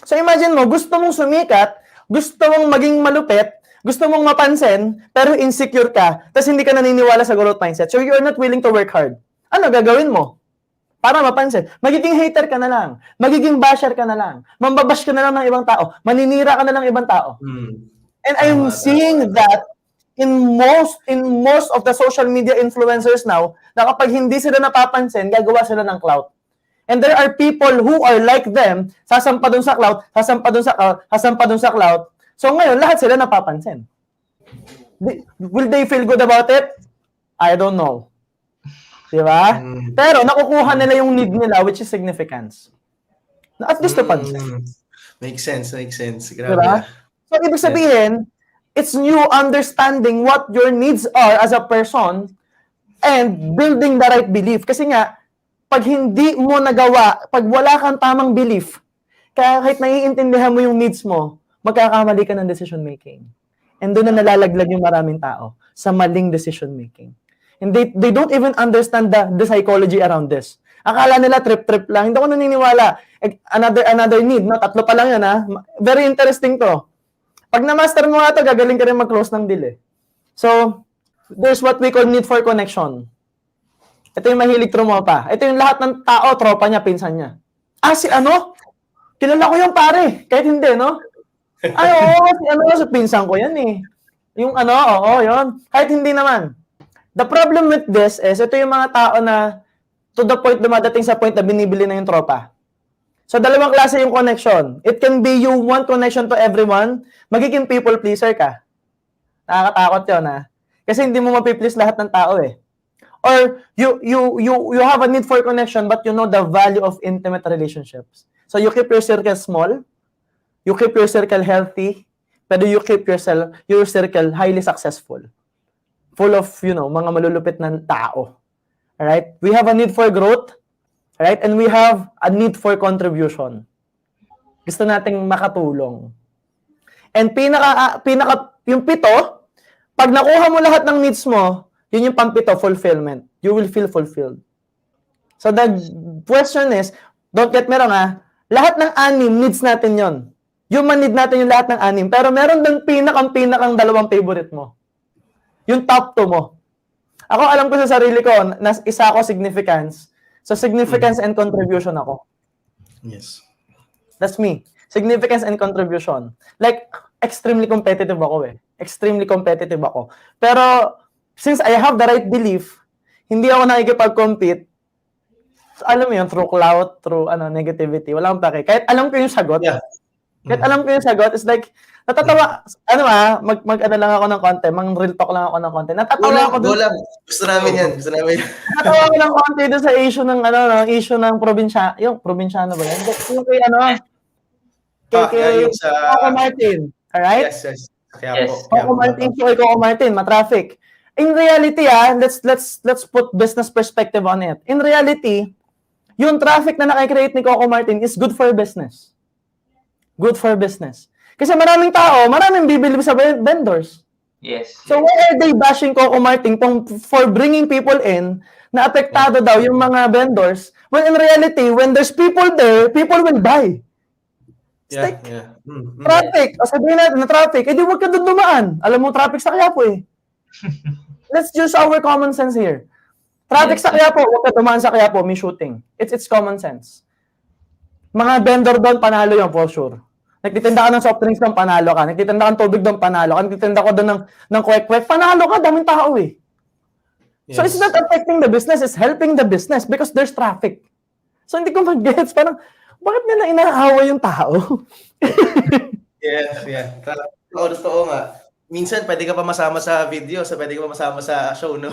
So imagine mo, gusto mong sumikat, gusto mong maging malupit, gusto mong mapansin, pero insecure ka, tapos hindi ka naniniwala sa growth mindset. So you're not willing to work hard. Ano gagawin mo? Para mapansin. Magiging hater ka na lang. Magiging basher ka na lang. Mambabash ka na lang ng ibang tao. Maninira ka na lang ng ibang tao. And I'm seeing that in most of the social media influencers now, na kapag hindi sila napapansin, gagawa sila ng clout. And there are people who are like them, sasampa dun sa clout, sasampa dun sa clout. So ngayon, lahat sila napapansin. Will they feel good about it? I don't know. Diba? Pero nakukuha nila yung need nila, which is significance. At least to pansin. Makes sense. Grabe. Diba? So ibig sabihin, it's you understanding what your needs are as a person and building the right belief. Kasi nga, pag hindi mo nagawa, pag wala kang tamang belief, kaya kahit naiintindihan mo yung needs mo, magkakamali ka ng decision making. And doon na nalalaglag yung maraming tao sa maling decision making. And they don't even understand the psychology around this. Akala nila trip-trip lang. Hindi ako naniniwala. Another need. No? 3 pa lang yan. Ha? Very interesting to. Pag na-master mo nga to, gagaling ka rin mag-close ng deal. So, there's what we call need for connection. Ito yung mahilig trumopa. Ito yung lahat ng tao, tropa niya, pinsan niya. Si ano? Kilala ko yung pare. Kahit hindi, no? Ay, oo, si pinsan ko yan eh. Yung ano, oo, yun. Kahit hindi naman. The problem with this is, ito yung mga tao na to the point, dumadating sa point na binibili na yung tropa. So, 2 klase yung connection. It can be you want connection to everyone, magiging people pleaser ka. Nakakatakot yun, ha? Kasi hindi mo mapiplease lahat ng tao eh. Or you have a need for connection but you know the value of intimate relationships. So you keep your circle small, you keep your circle healthy, pero you keep your circle highly successful. Full of, mga malulupit na tao. Alright? We have a need for growth, right? And we have a need for contribution. Gusto nating makatulong. And yung 7, pag nakuha mo lahat ng needs mo, yun yung pang-7, fulfillment. You will feel fulfilled. So the question is, don't get me wrong lahat ng 6 needs natin yon. Human need natin yung lahat ng 6. Pero meron din pinakang 2 favorite mo. Yung top 2 mo. Ako alam ko sa sarili ko, isa ako significance. So significance and contribution ako. Yes. That's me. Significance and contribution. Like, extremely competitive ako eh. Extremely competitive ako. Pero, since I have the right belief, hindi ako nakikipag-compete, alam mo yun, through clout, through negativity, wala akong pake. Kahit alam ko yung sagot, it's like, natatawa, lang ako ng konti, real talk lang ako ng konti. Natatawa ako doon. Gusto namin yan. Natatawa ako ng konti doon sa issue ng, issue ng probinsyano ba yan? Yung kay, kay Coco Martin. Alright? Yes. Coco Martin, Coco Martin, matraffic. In reality, let's put business perspective on it. In reality, yung traffic na nakikreate ni Coco Martin is good for business. Good for business. Kasi maraming tao, maraming bibili sa vendors. Yes. So why are they bashing Coco Martin for bringing people in na apektado daw yung mga vendors when in reality, when there's people there, people will buy. It's like, traffic. O sabihin natin na traffic, edi huwag ka doon dumaan. Alam mo, traffic sa Quiapo eh. Let's use our common sense here. Traffic sa Quiapo, huwag ka dumaan sa Quiapo, may shooting. It's common sense. Mga vendor doon, panalo yun for sure. Nagtitinda ka ng soft drinks doon, panalo ka. Nagtitinda ka ng tubig doon, panalo ka. Nagtitinda ko doon ng kwek-kwek, panalo ka, daming tao eh. So it's not affecting the business, it's helping the business because there's traffic. So hindi ko mag-gets, parang, bakit nila inaaway yung tao? Yes. Totoo nga. Minsan, pwede ka pa masama sa video, pwede ka pa masama sa show, no?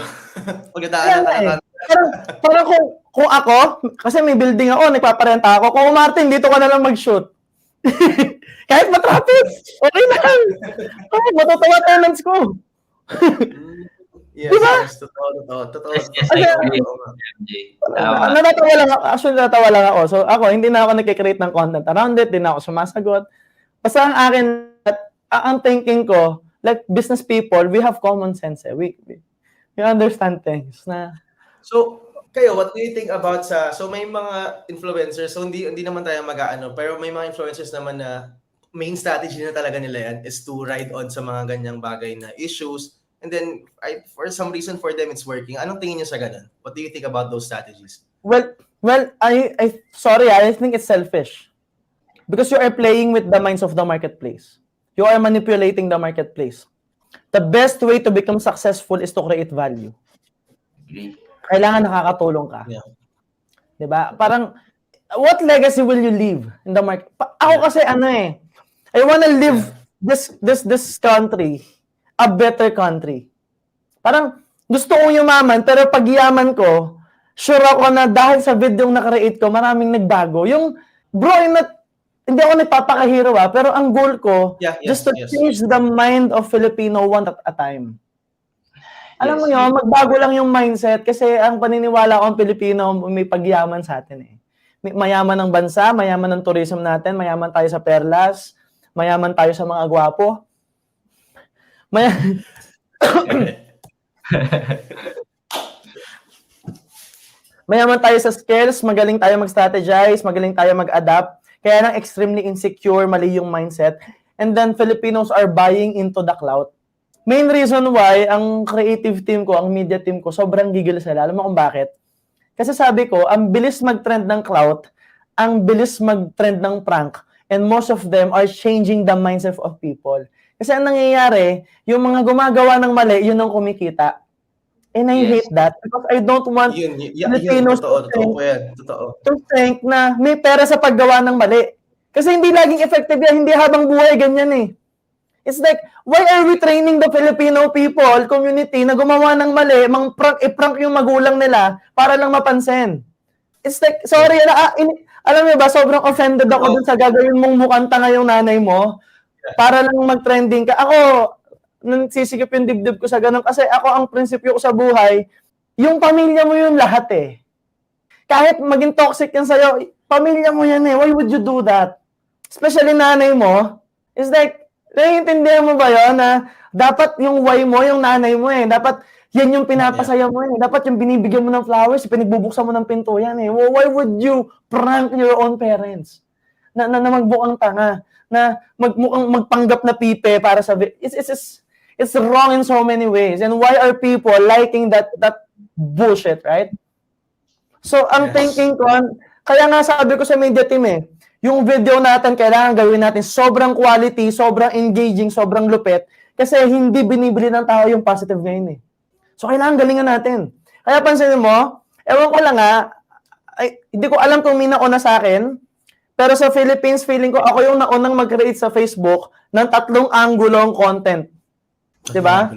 Pagkataanan ka na. Parang kung ako, kasi may building ako, nagpaparenta ako, kung Martin, dito ka na lang mag-shoot. Kahit matraffic, okay lang. Matutuwa tenants ko. Yes, diba? yes, totoo. Yes, I agree. Natatawa lang ako. Actually, natatawa lang ako. So, ako, hindi na ako nagkikreate ng content around it, hindi na ako sumasagot. Basta ang akin, ang thinking ko, like business people, we have common sense. Eh. We understand things na. So, kayo, what do you think about so may mga influencers, so hindi naman tayo mag-aano, pero may mga influencers naman na main strategy na talaga nila yan is to ride on sa mga ganyang bagay na issues. And then, for some reason for them, it's working. Anong tingin niyo sa ganun? What do you think about those strategies? Well, sorry, I think it's selfish. Because you are playing with the minds of the marketplace. You are manipulating the marketplace. The best way to become successful is to create value. Kailangan nakakatulong ka. Yeah. Diba? Parang, what legacy will you leave in the market? Ako kasi I wanna live this country a better country. Parang gusto kong yumaman, pero pag yaman ko, sure ako na dahil sa video yung nakreate ko, maraming nagbago. Yung, bro, hindi ako nagpapakahiro pero ang goal ko, just to change the mind of Filipino one at a time. Alam mo yun, magbago lang yung mindset kasi ang paniniwala ko ang Pilipino may pagyaman sa atin eh. Mayaman ng bansa, mayaman ng tourism natin, mayaman tayo sa perlas, mayaman tayo sa mga gwapo. Mayaman tayo sa skills, magaling tayo mag-strategize, magaling tayo mag-adapt. Kaya lang extremely insecure, mali yung mindset. And then Filipinos are buying into the clout. Main reason why ang creative team ko, ang media team ko, sobrang gigil sila. Alam mo kung bakit? Kasi sabi ko, ang bilis mag-trend ng clout, ang bilis mag-trend ng prank, and most of them are changing the mindset of people. Kasi ang nangyayari, yung mga gumagawa ng mali, yun ang kumikita. And I hate that because I don't want Filipinos to think na may pera sa paggawa ng mali. Kasi hindi laging effective yan, hindi habang buhay, ganyan eh. It's like, why are we training the Filipino people, community, na gumawa ng mali, i-prank yung magulang nila para lang mapansin? It's like, sorry, alam mo ba, sobrang offended ako dun sa gagawin mong mukhang tanga yung nanay mo para lang mag-trending ka. Ako, nagsisikip yung dibdib ko sa ganun kasi ako ang prinsipyo ko sa buhay, yung pamilya mo yung lahat eh. Kahit maging toxic yan sa'yo, pamilya mo yan eh. Why would you do that? Especially nanay mo. It's like, naiintindihan mo ba yun na dapat yung why mo, yung nanay mo eh. Dapat yan yung pinapasaya mo eh. Dapat yung binibigyan mo ng flowers, pinagbubuksan mo ng pinto yan eh. Why would you prank your own parents? Na magbukang tanga. Na magpanggap na pipe para sa... It's wrong in so many ways. And why are people liking that bullshit, right? So, ang thinking ko, kaya nga sabi ko sa media team eh, yung video natin, kailangan gawin natin sobrang quality, sobrang engaging, sobrang lupit, kasi hindi binibili ng tao yung positive ngayon eh. So, kailangan galingan natin. Kaya pansinin mo, ewan ko lang hindi ko alam kung may nauna sa akin, pero sa Philippines, feeling ko ako yung naunang mag-create sa Facebook ng 3 angulong content. Diba?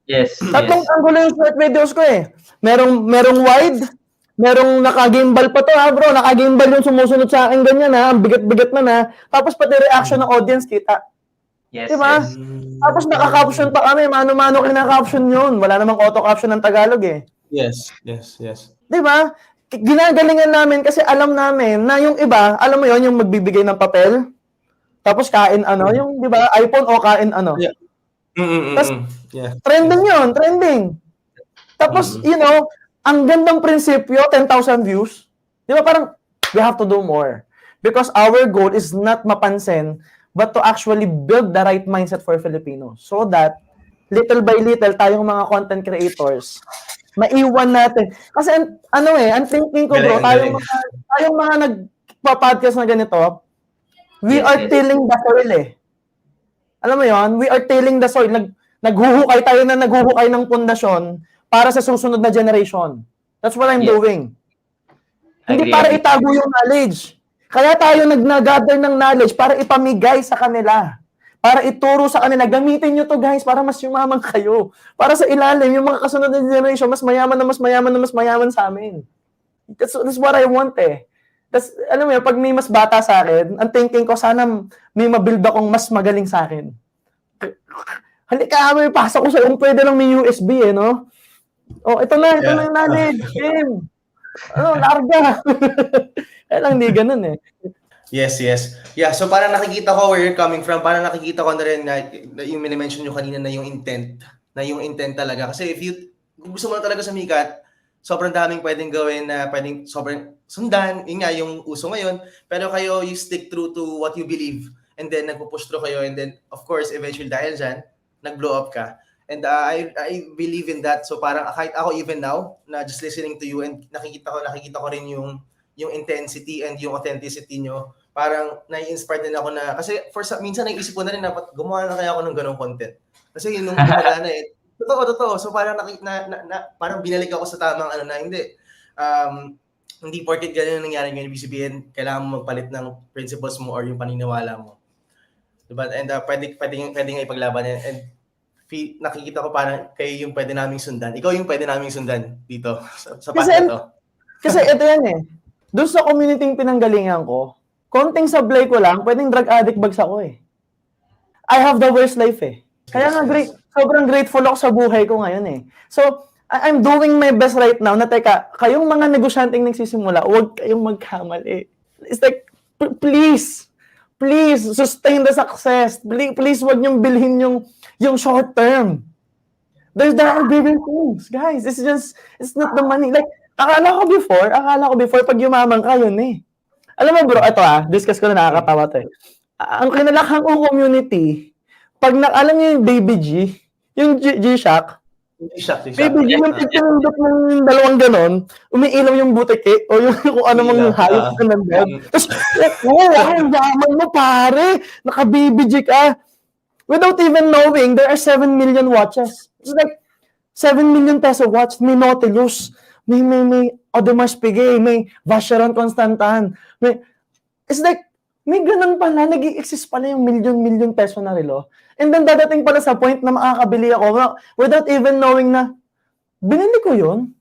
Yes. 3 anggulo yung short videos ko eh. Merong wide, merong naka-gimbal pa to bro. Naka-gimbal yung sumusunod sa akin ganyan ang bigat-bigat na. Tapos pati reaction ng audience kita. Yes. Diba? Yes. Tapos naka-caption pa kami. Mano-mano kina-caption yun. Wala namang auto-caption ng Tagalog eh. Yes. Diba? Ginagalingan namin kasi alam namin na yung iba, alam mo yon yung magbibigay ng papel, tapos kain yung, di ba, iPhone o kain Yeah. Tas, Yeah. trending yun, trending. Tapos, ang gandang prinsipyo, 10,000 views. Di ba parang, we have to do more. Because our goal is not mapansin, but to actually build the right mindset for Filipinos. So that, little by little, tayong mga content creators, maiwan natin. Kasi, ang thinking ko, bro, tayong mga nagpa-podcast na ganito, we are tilling the soil eh. Alam mo yon, we are tilling the soil. Naghuhukay tayo na naghuhukay ng pundasyon para sa susunod na generation. That's what I'm doing. Hindi para itago yung knowledge. Kaya tayo nag-gather ng knowledge para ipamigay sa kanila. Para ituro sa kanila, gamitin nyo to guys para mas yumaman kayo. Para sa ilalim, yung mga kasunod na generation, mas mayaman sa amin. That's what I want eh. Tas, alam mo yun, pag may mas bata sa akin, ang thinking ko, sana may mabuild akong mas magaling sa akin. Halika, may pasok ko sa'yo, kung pwede lang may USB eh, no? Ito na yung knowledge, game. Larga. Kaya lang, hindi ganun eh. Yes. Yeah, so parang nakikita ko where you're coming from, parang nakikita ko na rin na yung minimension nyo kanina na yung intent talaga. Kasi kung gusto mo na talaga sumikat, sobrang daming pwedeng gawin na pwedeng sobrang sundan, yun nga yung uso ngayon, pero kayo, you stick true to what you believe, and then nagpo-push through kayo, and then, of course, eventually dahil dyan, nag-blow up ka. And I believe in that, so parang kahit ako even now, na just listening to you, and nakikita ko rin yung intensity and yung authenticity nyo, parang nai-inspire din ako na, kasi minsan naisip ko na rin na gumawa na kaya ako ng ganong content. Kasi yun nung wala na eh. Totoo. So parang parang binalik ako sa tamang hindi porket ganyan ang nangyari ngayon, ibig sabihin, kailangan mo magpalit ng principles mo or yung paniniwala mo. Diba? And pwede nga ipaglaban yan. And nakikita ko parang kayo yung pwede naming sundan. Ikaw yung pwede naming sundan dito sa path na to. Kasi ito yan eh. Doon sa community pinanggalingan ko, konting sablay ko lang, pwedeng drug addict bags ako eh. I have the worst life eh. Kaya nga sobrang grateful ako sa buhay ko ngayon eh. So, I'm doing my best right now na teka, kayong mga negosyanteng nagsisimula, huwag kayong magkamali. It's like, please, sustain the success. Please, huwag niyong bilhin yung short term. There are bigger things, guys. It's not the money. Like, akala ko before, pag yumaman ka, yun eh. Alam mo bro, ito discuss ko na nakakatawa to eh. Ang kinalakhang kong community, pag alam niyo yung Baby G, yung G-Shock, Baby G, yung pagkandot ng dalawang ganon, umiilaw yung butike o yung kung ano mang hayop ka nandun. Tapos, ang yaman mo pare, naka-Baby G ka. Without even knowing, there are 7 million watches. It's like, 7 million peso watch, may Nautilus, may Audemars Piguet, may Vacheron Constantin. It's like, may ganun pala, nag-i-exist pala yung million peso na relo. And then dadating pala sa point na makakabili ako without even knowing na binili ko yun.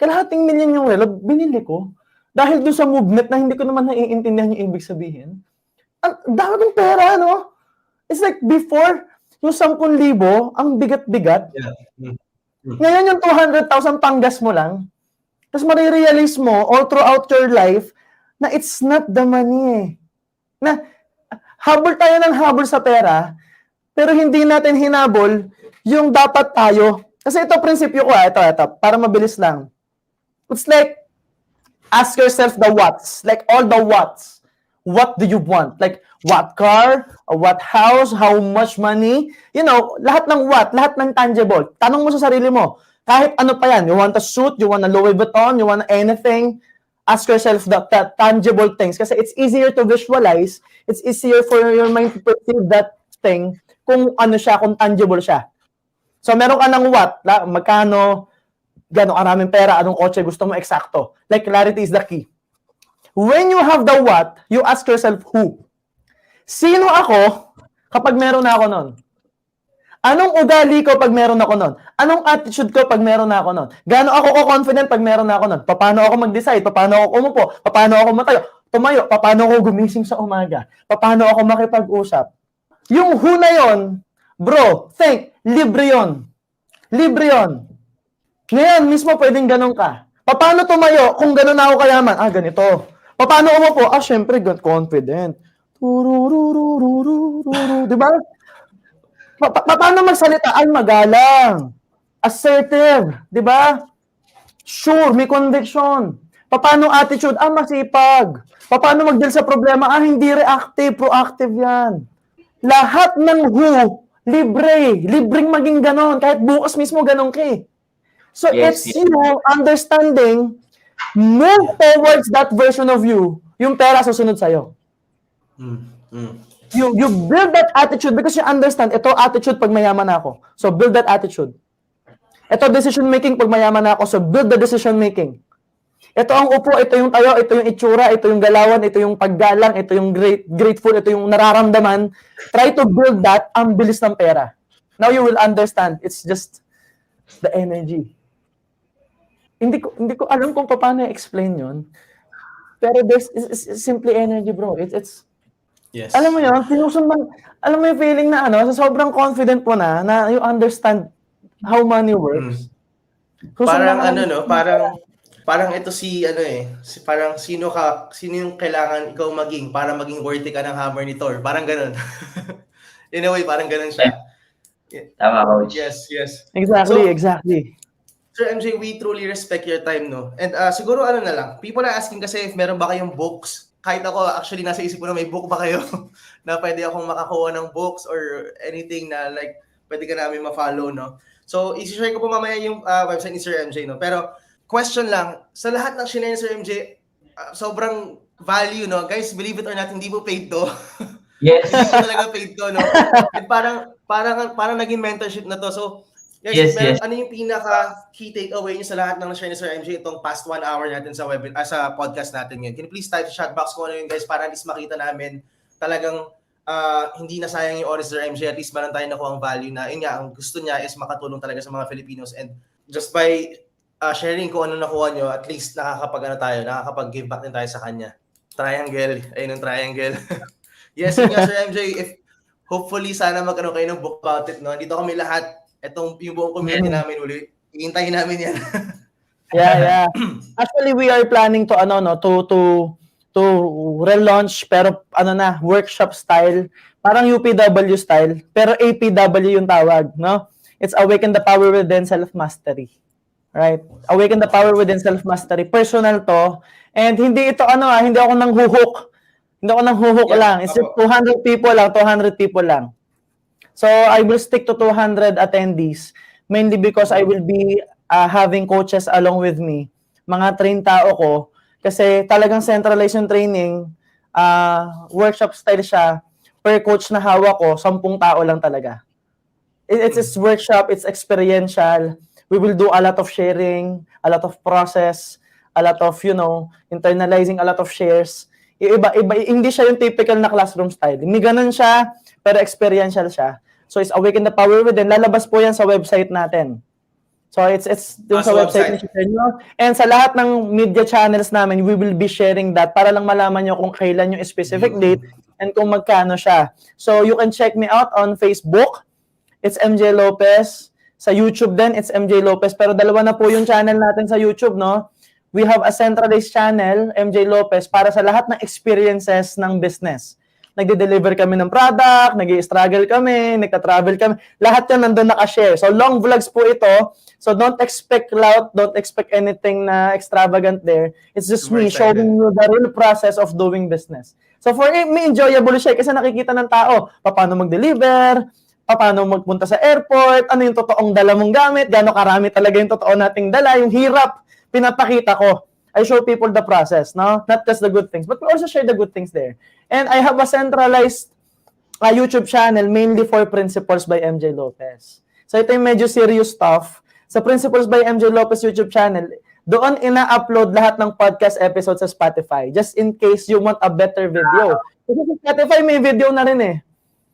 Kalahating milyon yung relo, binili ko. Dahil doon sa movement na hindi ko naman naiintindihan yung ibig sabihin. Ang dami kong pera, no? It's like before, yung 10,000, ang bigat-bigat. Yeah. Ngayon yung 200,000 panggas mo lang. Tapos marirealize mo all throughout your life na it's not the money eh. Na habol tayo ng habol sa pera, pero hindi natin hinabol yung dapat tayo. Kasi ito prinsipyo ko ito, para mabilis lang. It's like, ask yourself the whats, like all the whats. What do you want? Like, what car, what house, how much money, lahat ng what, lahat ng tangible. Tanong mo sa sarili mo, kahit ano pa yan, you want a suit, you want a Louis Vuitton, you want anything, ask yourself the tangible things. Kasi it's easier to visualize, it's easier for your mind to perceive that thing kung ano siya, kung tangible siya. So, meron ka ng what, magkano, gano'ng karaming pera, anong kotse gusto mo, eksakto. Like, clarity is the key. When you have the what, you ask yourself who. Sino ako kapag meron na ako nun? Anong ugali ko pag meron ako nun? Anong attitude ko pag meron na ako nun? Gaano ako confident pag meron na ako nun? Paano ako mag-decide? Paano ako umupo? Paano ako tumayo? Paano ako gumising sa umaga? Paano ako makipag-usap? Yung who na yon, bro, think, libre yon. Ngayon, mismo pwedeng ganun ka. Paano tumayo kung ganun na ako kayaman? Ganito. Paano umupo? Syempre, confident. Diba? Paano magsalita? Ay, magalang. Assertive. Di ba? Sure, may conviction. Paano attitude? Masipag. Paano mag-deal sa problema? Hindi reactive, proactive yan. Lahat ng who, libre. Libreng maging ganon. Kahit bukas mismo ganon ka eh. So Yes, it's, understanding, move towards that version of you. Yung pera susunod sa'yo. You build that attitude because you understand, ito attitude pag mayaman ako. So build that attitude. Ito decision making pag mayaman ako. So build the decision making. Ito ang upo, ito yung tayo, ito yung itsura, ito yung galawan, ito yung paggalang, ito yung grateful, ito yung nararamdaman. Try to build that, ang bilis ng pera. Now you will understand. It's just the energy. Hindi ko alam kung paano i-explain yun. Pero it's simply energy, bro. It's Yes. alam mo yun, alam mo yung feeling na sa sobrang confident mo na you understand how money works. Parang parang ito parang sino yung kailangan ikaw maging para maging worthy ka ng hammer ni Thor. Parang ganun. In a way, parang ganun siya. Tama, Coach. Yes. Exactly. Sir MJ, we truly respect your time, no? And siguro na lang, people are asking kasi if meron ba kayong books. Kahit ako, actually, nasa isip ko na may book ba kayo na pwede akong makakuha ng books or anything na like, pwede ka namin ma-follow, no? So, isi-share ko po mamaya yung website ni Sir MJ, no? Pero, question lang, sa lahat ng shinare ni Sir MJ, sobrang value, no? Guys, believe it or not, hindi po paid to. Yes. Hindi po talaga paid to, no? And parang naging mentorship na to. So, guys, Yes. ano yung pinaka key takeaway niyo sa lahat ng na-share ni Sir MJ itong past 1 hour natin sa sa podcast natin ngayon? Can you please type sa chat box kung ano yun, guys, para at least makita namin talagang hindi na sayang yung oras ni Sir MJ. At least meron tayo nakuha ang value na, yun nga, ang gusto niya is makatulong talaga sa mga Filipinos. And just by sharing kung ano nakuha nyo, at least nakakapag-give back din tayo sa kanya. Triangle. Ayun ang triangle. Yes, yun nga, Sir MJ. Hopefully, sana magkaroon kayo ng book about it, no? Dito kami lahat. Itong yung buong community namin uli. Iintayin namin yan. Yeah. Actually, we are planning to relaunch pero workshop style, parang UPW style, pero APW yung tawag, no? It's Awaken the Power Within Self-Mastery. Right? Awaken the Power Within Self-Mastery. Personal to. And hindi ito hindi ako nang huhok. Hindi ako nang huhok lang. It's just 200 people lang. So, I will stick to 200 attendees, mainly because I will be having coaches along with me. Mga train tao ko. Kasi talagang centralized yung training, workshop style siya. Per coach na hawak ko, 10 tao lang talaga. It's workshop, it's experiential. We will do a lot of sharing, a lot of process, a lot of, internalizing a lot of shares. Iba, hindi siya yung typical na classroom style. Hindi ganun siya, pero experiential siya. So, it's Awaken the Power Within. Lalabas po yan sa website natin. So, it's dun sa website nyo. And sa lahat ng media channels namin, we will be sharing that para lang malaman nyo kung kailan yung specific date and kung magkano siya. So, you can check me out on Facebook. It's MJ Lopez. Sa YouTube din, it's MJ Lopez. Pero dalawa na po yung channel natin sa YouTube, no? We have a centralized channel, MJ Lopez, para sa lahat ng experiences ng business. Nagde-deliver kami ng product, nag-i-struggle kami, nagta-travel kami. Lahat yan nandun nakashare. So, long vlogs po ito. So, don't expect loud, don't expect anything na extravagant there. It's just me showing you the real process of doing business. So, for me, enjoyable siya kasi nakikita ng tao, paano mag-deliver, paano magpunta sa airport, ano yung totoong dala mong gamit, gaano karami talaga yung totoo nating dala, yung hirap, pinapakita ko. I show people the process, no? Not just the good things, but we also share the good things there. And I have a centralized YouTube channel mainly for Principles by MJ Lopez. So ito yung medyo serious stuff. Sa Principles by MJ Lopez YouTube channel, doon ina-upload lahat ng podcast episodes sa Spotify, just in case you want a better video. Kasi sa Spotify may video na rin eh.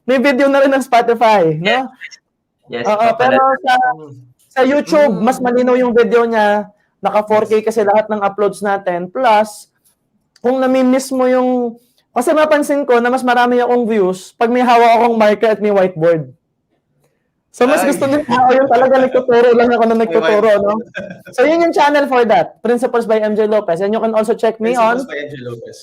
May video na rin ng Spotify, no? Yes. Pero sa YouTube, mas malinaw yung video niya. Naka 4K kasi lahat ng uploads natin. Plus, kung nami-miss mo yung... Kasi mapansin ko na mas marami akong views pag may hawak akong marker at may whiteboard. So, mas gusto nyo yung talaga nagtuturo lang ako na nagtuturo, no? So, yun yung channel for that. Principles by MJ Lopez. And you can also check me on... Principles by MJ Lopez.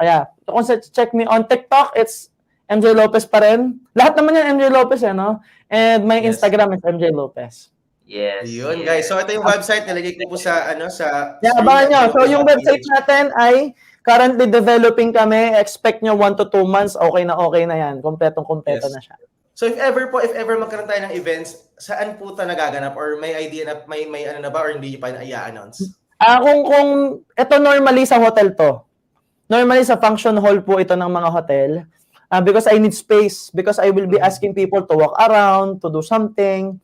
Yeah. You can check me on TikTok. It's MJ Lopez pa rin. Lahat naman yan MJ Lopez no? And my Yes. Instagram is MJ Lopez. Yes. Ayun, yes. guys. So, ito yung website. Nilagay ko po sa, sa... Yeah, screen. abangan nyo. So, MJ yung Lopez. website natin ay currently developing kami. Expect nyo 1 to 2 months. Okay na yan. Kompletong-kompleto Yes. na siya. So, if ever magkaroon tayo ng events, saan po ito nagaganap? Or may idea na, may ano na ba? Or hindi nyo pa i-announce? Kung ito normally sa hotel to. Normally sa function hall po ito ng mga hotel. Because I need space. Because I will be asking people to walk around, to do something.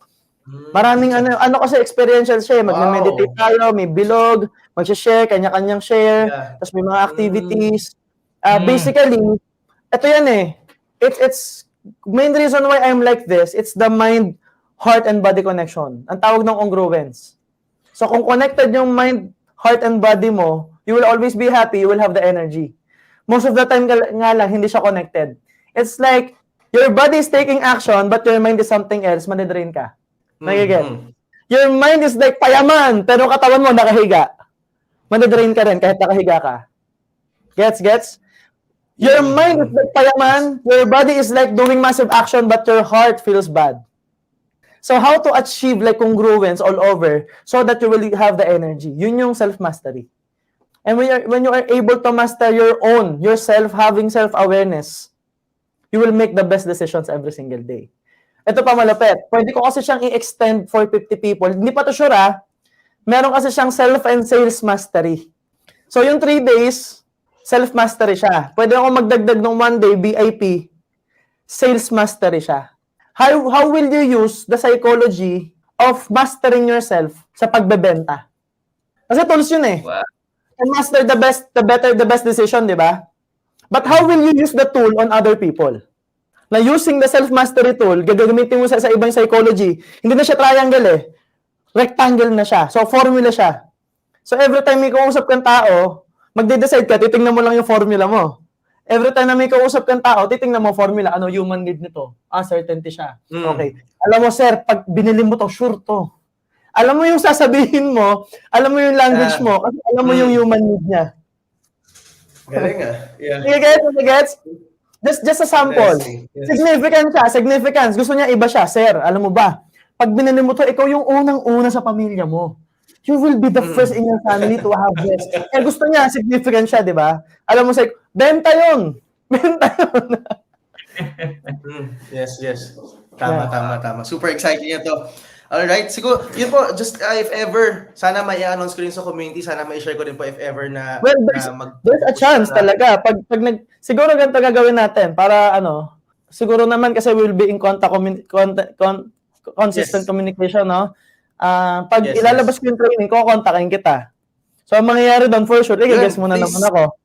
Maraming ano kasi experiential siya. Mag-meditate tayo, may bilog, mag-share, kanya-kanyang share, tapos may mga activities. Basically, ito yan It's main reason why I'm like this, it's the mind, heart, and body connection. Ang tawag ng congruence. So kung connected yung mind, heart, and body mo, you will always be happy, you will have the energy. Most of the time nga lang, hindi siya connected. It's like, your body is taking action, but your mind is something else, madidrain ka. Nagiget? Your mind is like payaman, pero katawan mo nakahiga. Madidrain ka rin kahit nakahiga ka. Gets? Your mind is like payaman, your body is like doing massive action, but your heart feels bad. So how to achieve like congruence all over so that you will have the energy? Yun yung self-mastery. And when you are able to master yourself, having self-awareness, you will make the best decisions every single day. Ito pa malapit. Pwede ko kasi siyang i-extend for 50 people. Hindi pa to sure Meron kasi siyang self and sales mastery. So yung 3 days, self-mastery siya. Pwede ako magdagdag ng 1 day, VIP, sales mastery siya. How will you use the psychology of mastering yourself sa pagbebenta? Kasi tools yun Wow. And master the best decision, di ba? But how will you use the tool on other people? Na using the self-mastery tool, gagamitin mo sa ibang psychology, hindi na siya triangle rectangle na siya. So, formula siya. So, every time may kausap kang tao, magde-decide ka, titingnan mo lang yung formula mo. Every time na may kausap kang tao, titingnan mo formula, ano human need nito? Certainty siya. Okay. Alam mo, sir, pag binili mo to, sure to. Alam mo yung sasabihin mo, alam mo yung language mo, kasi alam mo yung human need niya. Galing Yeah. Gets? Just a sample. Yes. Significance. Gusto niya iba siya. Sir, alam mo ba, pag binili mo to, ikaw yung unang-una sa pamilya mo. You will be the first in your family to have this. Eh, gusto niya, significant siya, di ba? Alam mo, benta yun. Yes. Tama. Super exciting yan to. Alright, siguro, yun po, just if ever, sana may i-announce ko rin sa community, sana may i-share ko rin po if ever na... Well, there's a chance talaga. Siguro ganito gagawin natin para siguro naman kasi we'll be in consistent communication, no? Pag ilalabas ko yung training, kukontakin kita. So, ang mangyayari doon, for sure, i-guess mo na naman ako.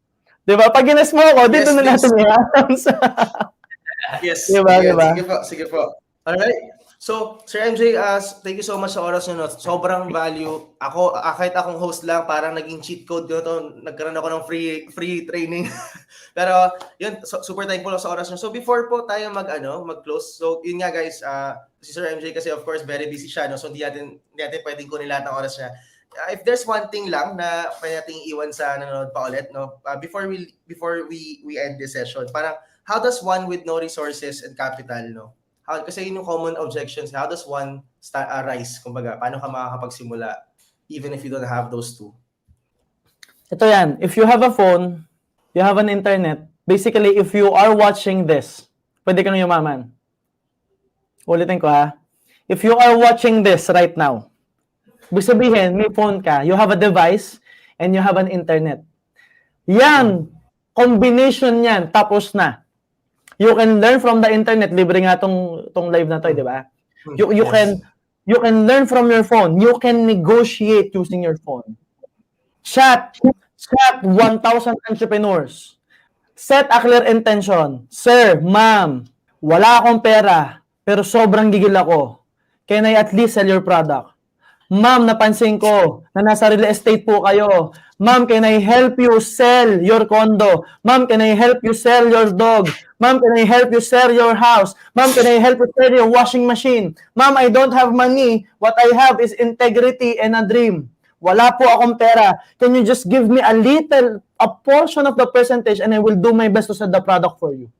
Di ba? Pag gines mo ako, dito na natin i-announce. Yes. Diba? Sige po. Alright. So, Sir MJ, thank you so much sa oras nyo. No? Sobrang value. Ako, kahit akong host lang, parang naging cheat code ko to. Nagkaroon ako ng free training. Pero, yun, super thankful ako sa oras nyo. So, before po tayo mag-close. So, yun nga guys, si Sir MJ kasi of course, very busy siya. No? So, hindi natin pwedeng kunin lahat ng oras niya. If there's one thing lang na pwede nating iwan sa nanonood pa ulit, no? Before we end this session, parang, how does one with no resources and capital, no? Kasi yun yung common objections, how does one rise? Kumbaga, paano ka makakapagsimula even if you don't have those two? Ito yan. If you have a phone, you have an internet, basically, if you are watching this, pwede kang yumaman. Ulitin ko If you are watching this right now, ibig sabihin, may phone ka, you have a device, and you have an internet. Yan, combination yan, tapos na. You can learn from the internet. Libre nga tong live na to, di ba? You can learn from your phone. You can negotiate using your phone. Chat 1,000 entrepreneurs. Set a clear intention. Sir, ma'am, wala akong pera, pero sobrang gigil ako. Can I at least sell your product? Ma'am, napansin ko na nasa real estate po kayo. Ma'am, can I help you sell your condo? Ma'am, can I help you sell your dog? Ma'am, can I help you sell your house? Ma'am, can I help you sell your washing machine? Ma'am, I don't have money. What I have is integrity and a dream. Wala po akong pera. Can you just give me a portion of the percentage and I will do my best to sell the product for you?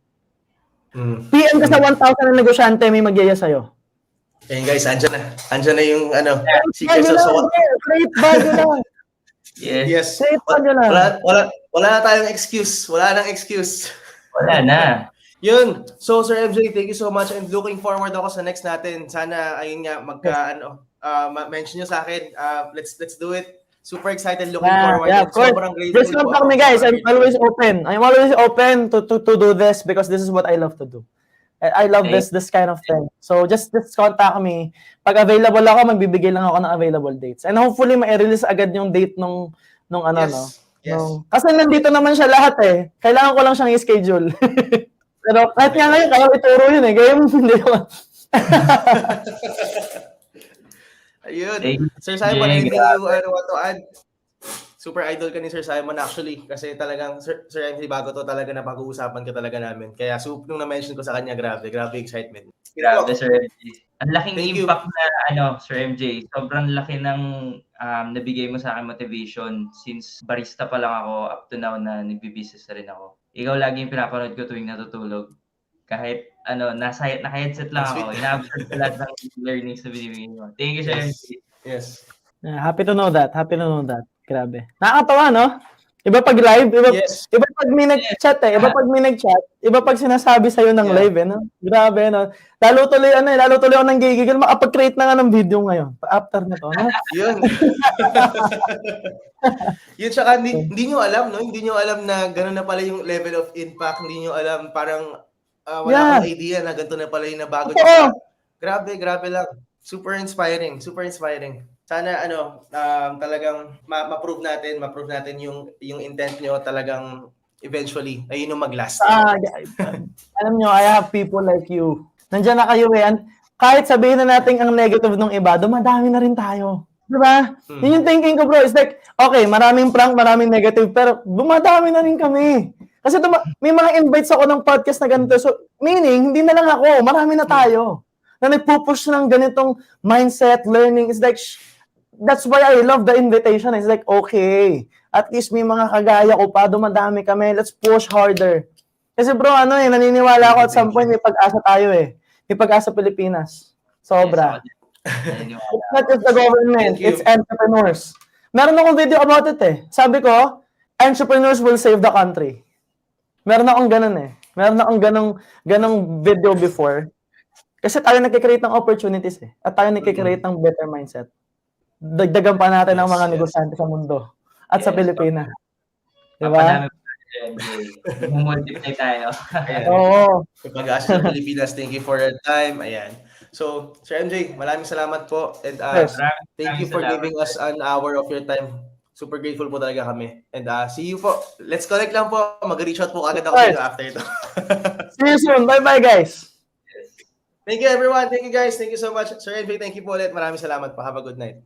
PM ka sa 1,000 na negosyante, may magyaya sa'yo. Ayun guys, andyan na yung secret Bago sauce. lang, straight bago lang. Yes. Straight bago lang. Wala na tayong excuse. Wala nang excuse. Wala na. Yun. So Sir MJ, thank you so much and looking forward ako sa next natin. Sana ayun nga mention niyo sa akin. Let's do it. Super excited, looking forward. Yeah, of course. Sobrang grateful Just po contact ako. me, guys. I'm always open. I'm always open to do this because this is what I love to do. I love this kind of thing. So just contact me. Pag available ako, magbibigay lang ako ng available dates. And hopefully ma-release agad yung date nung Yes. Kasi nandito naman siya lahat eh. Kailangan ko lang siyang i-schedule. Pero kahit nga ngayon, kaya ituro yun eh. Kaya hindi ko. Ayun. Thank you, Sir Simon, Jay. anything you want to add? Super idol ka ni Sir Simon actually. Kasi talagang, Sir MC, bago to talaga na pag-uusapan ka talaga namin. Kaya nung na-mention ko sa kanya, grabe excitement. Grabe, Sir MJ. Ang laking Thank you. impact na, Sir MJ. Sobrang laki ng nabigay mo sa akin motivation since barista pa lang ako up to now na nagbi-business na rin ako. Ikaw lagi yung pinapanood ko tuwing natutulog. Kahit naka-headset lang ako, ina-absorb ko lahat ng learnings na binibigay mo. Thank you, Sir MJ. Yes. Yeah, happy to know that. Grabe. Nakakatawa, no? Iba pag live, iba pag may nag-chat eh. Iba pag may nag-chat, iba pag sinasabi sa'yo ng live eh, no? Grabe, no? Lalo tuloy ako ng gigigil. Makapag-create na nga ng video ngayon. After na to, no? Yun. Yun, tsaka hindi nyo alam, no? Hindi nyo alam na gano'n na pala yung level of impact. Hindi nyo alam, parang wala akong idea na ganito na pala yung nabago. Grabe lang. Super inspiring. Sana talagang ma-prove natin yung intent nyo talagang eventually ayun yung mag-last. Alam nyo, I have people like you. Nandiyan na kayo eh. Kahit sabihin na natin ang negative ng iba, dumadami na rin tayo. Di ba? Yun yung thinking ko, bro. It's like, okay, maraming prank, maraming negative, pero dumadami na rin kami. Kasi may mga invites ako ng podcast na ganito. So, meaning, hindi na lang ako. Marami na tayo. Na nagpupush ng ganitong mindset, learning. It's like, that's why I love the invitation. It's like, okay, at least may mga kagaya ko pa, dumadami kami, let's push harder. Kasi bro, naniniwala ako at some point may pag-asa tayo eh. May pag-asa Pilipinas. Sobra. It's not just the government, it's entrepreneurs. Meron akong video about it eh. Sabi ko, entrepreneurs will save the country. Meron akong ganun eh. Meron akong ganong video before. Kasi tayo nagkikreate ng opportunities eh. At tayo nagkikreate ng better mindset. Dagdagan pa natin ang mga negosyante sa mundo at sa Pilipinas. Diba? Multiply tayo. Oo. Pag-asa ng Pilipinas, thank you for your time. Ayan. So, Sir MJ, maraming salamat po. And thank you for giving us an hour of your time. Super grateful po talaga kami. And see you po. Let's connect lang po. Mag-reach out po agad ako dito after ito. See you soon. Bye-bye, guys. Thank you, everyone. Thank you, guys. Thank you so much. Sir MJ, thank you po ulit. Maraming salamat po. Have a good night.